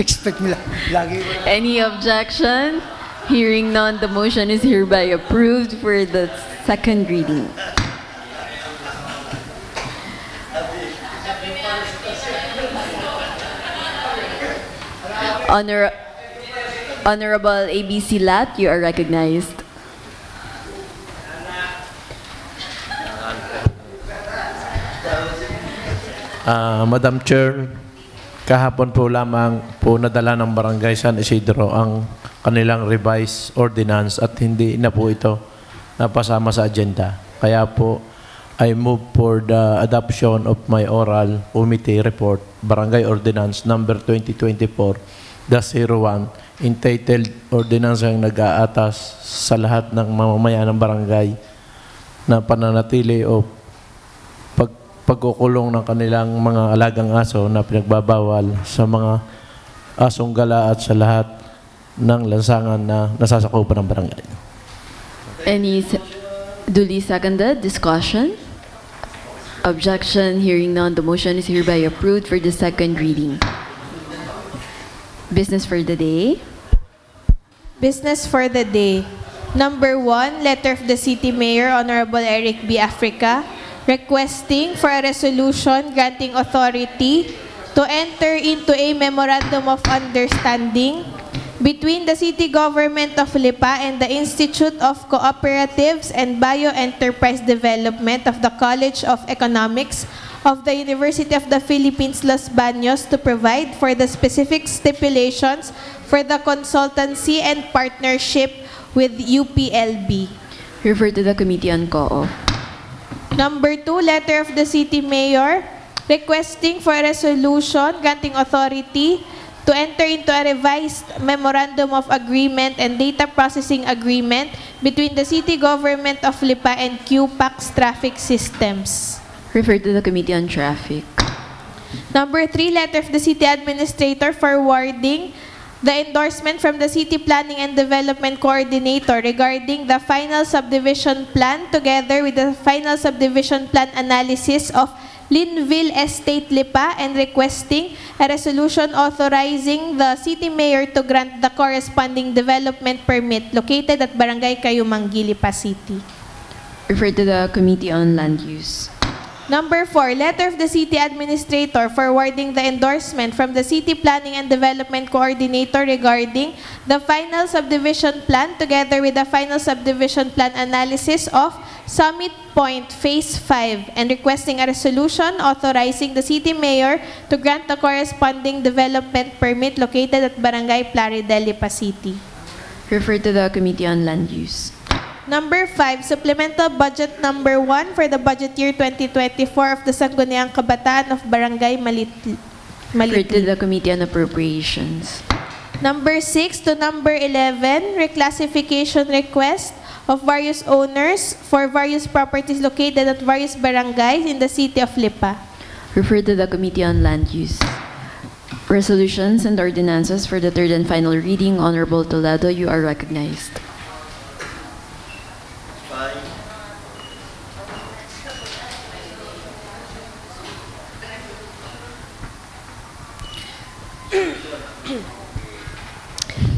Speaker 19: Expect nila lagi.
Speaker 2: Any objection? Hearing none, the motion is hereby approved for the second reading. Honorable ABC Lat, you are recognized.
Speaker 21: Madam Chair, kahapon po lamang po nadala ng Barangay San Isidro ang kanilang revised ordinance at hindi na po ito napasama sa agenda. Kaya po, I move for the adoption of my oral committee report, Barangay Ordinance number 2024 -01 entitled ordinansang nag-aatas sa lahat ng mamamayan ng barangay na pananatili o pagkukulong ng kanilang mga alagang aso na pinagbabawal sa mga asong gala at sa lahat ng lansangan na nasasakupan ng barangay.
Speaker 2: Any duly seconded? Discussion? Objection? Hearing none, the motion is hereby approved for the second reading. Business for the day.
Speaker 1: Business for the day. Number 1, letter of the City Mayor, Honorable Eric B. Africa, requesting for a resolution granting authority to enter into a memorandum of understanding between the City Government of Lipa and the Institute of Cooperatives and Bioenterprise Development of the College of Economics of the University of the Philippines, Los Baños, to provide for the specific stipulations for the consultancy and partnership with UPLB.
Speaker 2: Refer to the Committee on Co-op.
Speaker 1: Number 2, letter of the City Mayor, requesting for a resolution granting authority to enter into a revised Memorandum of Agreement and Data Processing Agreement between the City Government of Lipa and QPAX Traffic Systems.
Speaker 2: Refer to the Committee on Traffic.
Speaker 1: Number 3, letter of the City Administrator forwarding the endorsement from the City Planning and Development Coordinator regarding the final subdivision plan together with the final subdivision plan analysis of Linville Estate, Lipa, and requesting a resolution authorizing the City Mayor to grant the corresponding development permit located at Barangay Kayumanggi, Lipa City.
Speaker 2: Refer to the Committee on Land Use.
Speaker 1: Number 4, letter of the City Administrator forwarding the endorsement from the City Planning and Development Coordinator regarding the final subdivision plan together with the final subdivision plan analysis of Summit Point Phase 5 and requesting a resolution authorizing the City Mayor to grant the corresponding development permit located at Barangay Plaridel, Lipa City.
Speaker 2: Refer to the Committee on Land Use.
Speaker 1: Number 5, Supplemental Budget Number 1 for the budget year 2024 of the Sangguniang Kabataan of Barangay Malitli.
Speaker 2: Refer to the Committee on Appropriations.
Speaker 1: Number 6 to number 11, reclassification request of various owners for various properties located at various barangays in the city of Lipa.
Speaker 2: Refer to the Committee on Land Use. Resolutions and ordinances for the third and final reading. Honorable Toledo, you are recognized.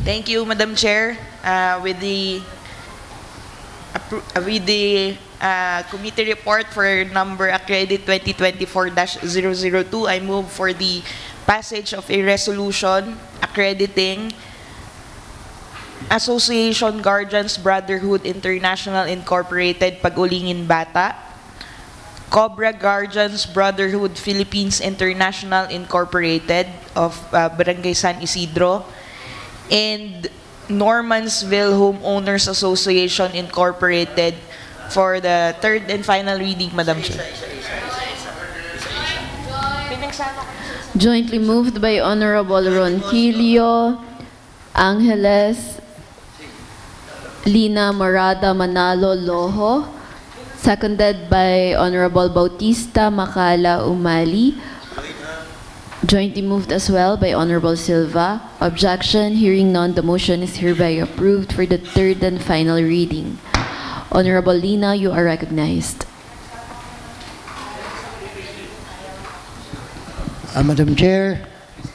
Speaker 20: Thank you, Madam Chair. With the committee report for number accredit 2024-002, I move for the passage of a resolution accrediting Association Guardians Brotherhood International Incorporated, Pag-Ulingin Bata, Cobra Guardians Brotherhood Philippines International Incorporated of Barangay San Isidro, and Normansville Homeowners Association Incorporated for the third and final reading, Madam Chair.
Speaker 2: Jointly moved by Honorable Ronquillo, Angeles, Lina Morada Manalo Loho, seconded by Honorable Bautista Macala Umali, jointly moved as well by Honorable Silva. Objection, hearing none, the motion is hereby approved for the third and final reading. Honorable Lina, you are recognized.
Speaker 19: Madam Chair,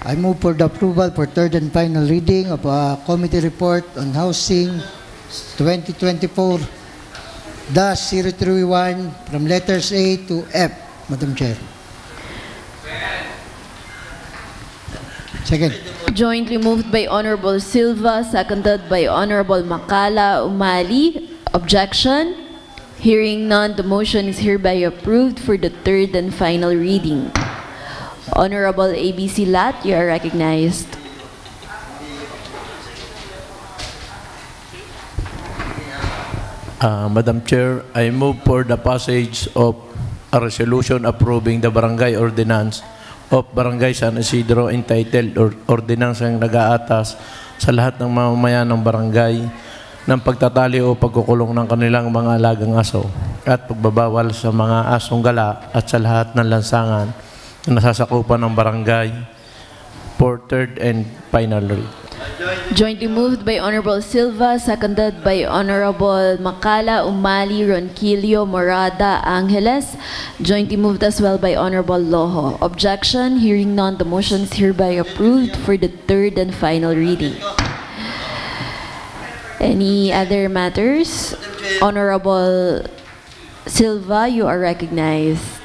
Speaker 19: I move for the approval for third and final reading of a committee report on housing 2024-031 from letters A to F, Madam Chair. Second.
Speaker 2: Jointly moved by Honorable Silva, seconded by Honorable Macala Umali. Objection? Hearing none, the motion is hereby approved for the third and final reading. Honorable ABC Lat, you are recognized.
Speaker 21: Madam Chair, I move for the passage of a resolution approving the Barangay Ordinance of Barangay San Isidro entitled Ordinansang nag-aatas sa lahat ng mamamayan ng barangay ng pagtatali o pagkukulong ng kanilang mga alagang aso at pagbabawal sa mga asong gala at sa lahat ng lansangan na nasasakupan ng barangay for third and final read.
Speaker 2: Jointly moved by Honorable Silva, seconded by Honorable Macala, Umali, Ronquillo, Morada, Angeles. Jointly moved as well by Honorable Loho. Objection? Hearing none, the motion is hereby approved for the third and final reading. Any other matters? Honorable Silva, you are recognized.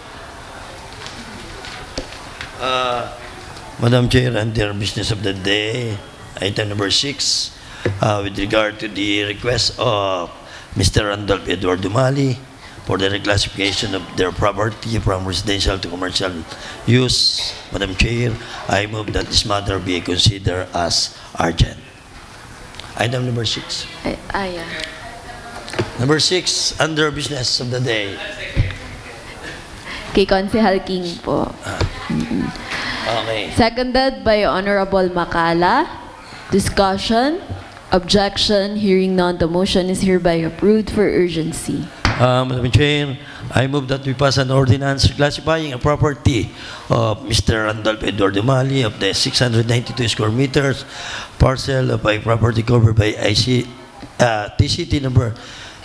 Speaker 18: Madam Chair, under business of the day, item number 6, with regard to the request of Mr. Randolph Edward Dumali for the reclassification of their property from residential to commercial use, Madam Chair, I move that this matter be considered as urgent. Item number 6.
Speaker 2: Yeah.
Speaker 18: Number 6, under business of the day.
Speaker 2: Kay Consehal King po.
Speaker 18: Okay.
Speaker 2: Seconded by Honorable Macala. Discussion? Objection? Hearing none, the motion is hereby approved for urgency.
Speaker 18: Madam Chair, I move that we pass an ordinance classifying a property of Mr. Randolph Edward Dumali of the 692 square meters parcel of a property covered by TCT number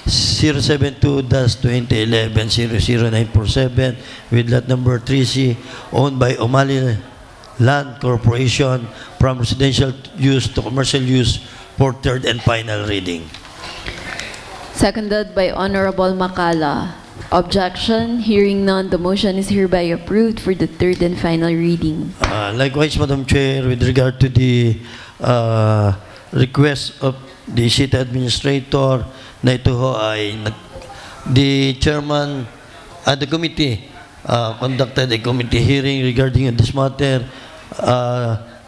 Speaker 18: 072-2011-00947 with lot number 3C owned by Omali Land Corporation from residential use to commercial use for third and final reading.
Speaker 2: Seconded by Honorable Macala. Objection? Hearing none, the motion is hereby approved for the third and final reading.
Speaker 18: Likewise, Madam Chair, with regard to the request of the city administrator na ito ho ay the chairman at the committee conducted a committee hearing regarding this matter.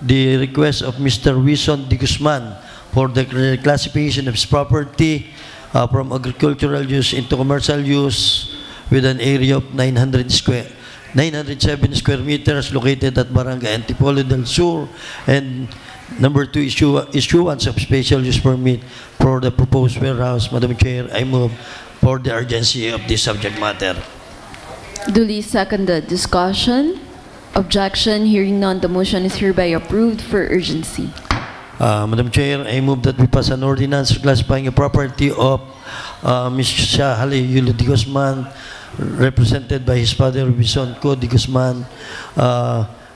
Speaker 18: The request of Mr. Wilson D. Guzman for the reclassification of his property from agricultural use into commercial use with an area of 907 square meters located at Barangay Antipolo del Sur, and number 2, issuance of special use permit for the proposed warehouse. Madam Chair, I move for the urgency of this subject matter.
Speaker 2: Duly seconded. Discussion? Objection? Hearing none, the motion is hereby approved for urgency.
Speaker 18: Madam Chair, I move that we pass an ordinance classifying a property of Ms. Shahali Yulo D. Guzman, represented by his father, Wilson Co. D. Guzman,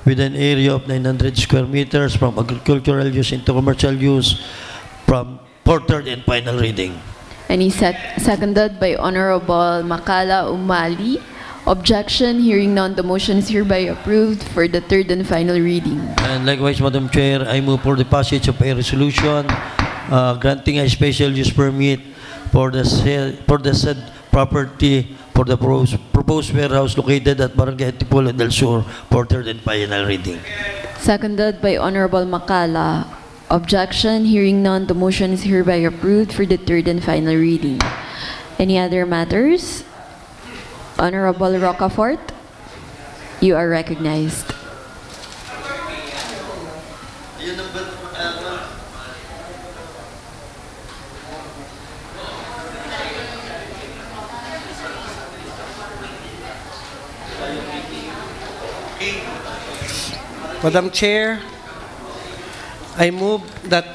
Speaker 18: with an area of 900 square meters from agricultural use into commercial use for third and final reading.
Speaker 2: And seconded by Honorable Macala Umali. Objection? Hearing none, the motion is hereby approved for the third and final reading.
Speaker 18: And likewise, Madam Chair, I move for the passage of a resolution granting a special use permit for the said property for the proposed warehouse located at Barangay Antipolo del Sur for third and final reading.
Speaker 2: Seconded by Honorable Macala. Objection? Hearing none, the motion is hereby approved for the third and final reading. Any other matters? Honorable Rocafort, you are recognized.
Speaker 14: Madam Chair, I move that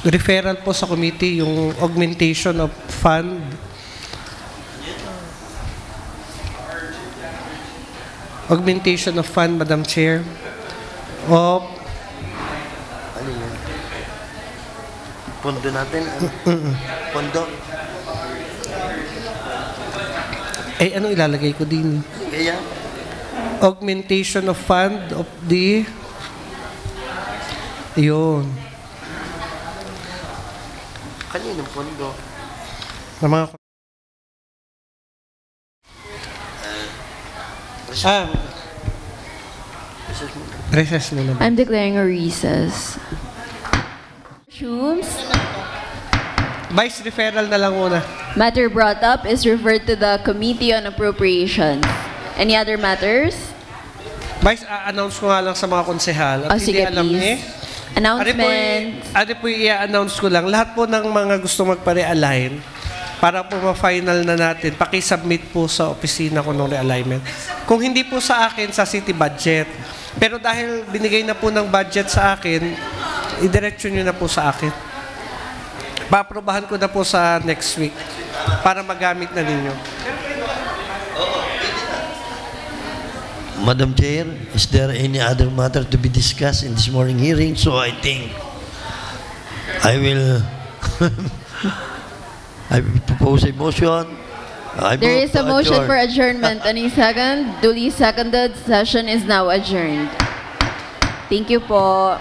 Speaker 14: referral po sa committee yung augmentation of fund Madam Chair, of
Speaker 18: ano yun? Pondo natin? Pondo?
Speaker 14: Eh, ano ilalagay ko din?
Speaker 18: Kaya?
Speaker 14: Augmentation of fund of the yun.
Speaker 18: Kaninong pondo?
Speaker 14: Na mga recess muna.
Speaker 2: I'm declaring a recess. Shooms?
Speaker 14: Vice referral na lang muna.
Speaker 2: Matter brought up is referred to the Committee on Appropriations. Any other matters?
Speaker 14: Vice, announce ko nga lang sa mga konsehal. At hindi
Speaker 2: sige,
Speaker 14: alam
Speaker 2: please. Announcement.
Speaker 14: Ano po i-announce ko lang. Lahat po ng mga gusto magpa-realign, para po ma-final na natin, paki-submit po sa opisina ko ng realignment. Kung hindi po sa akin, sa city budget. Pero dahil binigay na po ng budget sa akin, idiretso nyo na po sa akin. Paprobahan ko na po sa next week para magamit na ninyo.
Speaker 18: Madam Chair, is there any other matter to be discussed in this morning hearing? So I think I will I propose a motion.
Speaker 2: There is a motion for adjournment. Any second? Duly seconded. Session is now adjourned. Thank you po.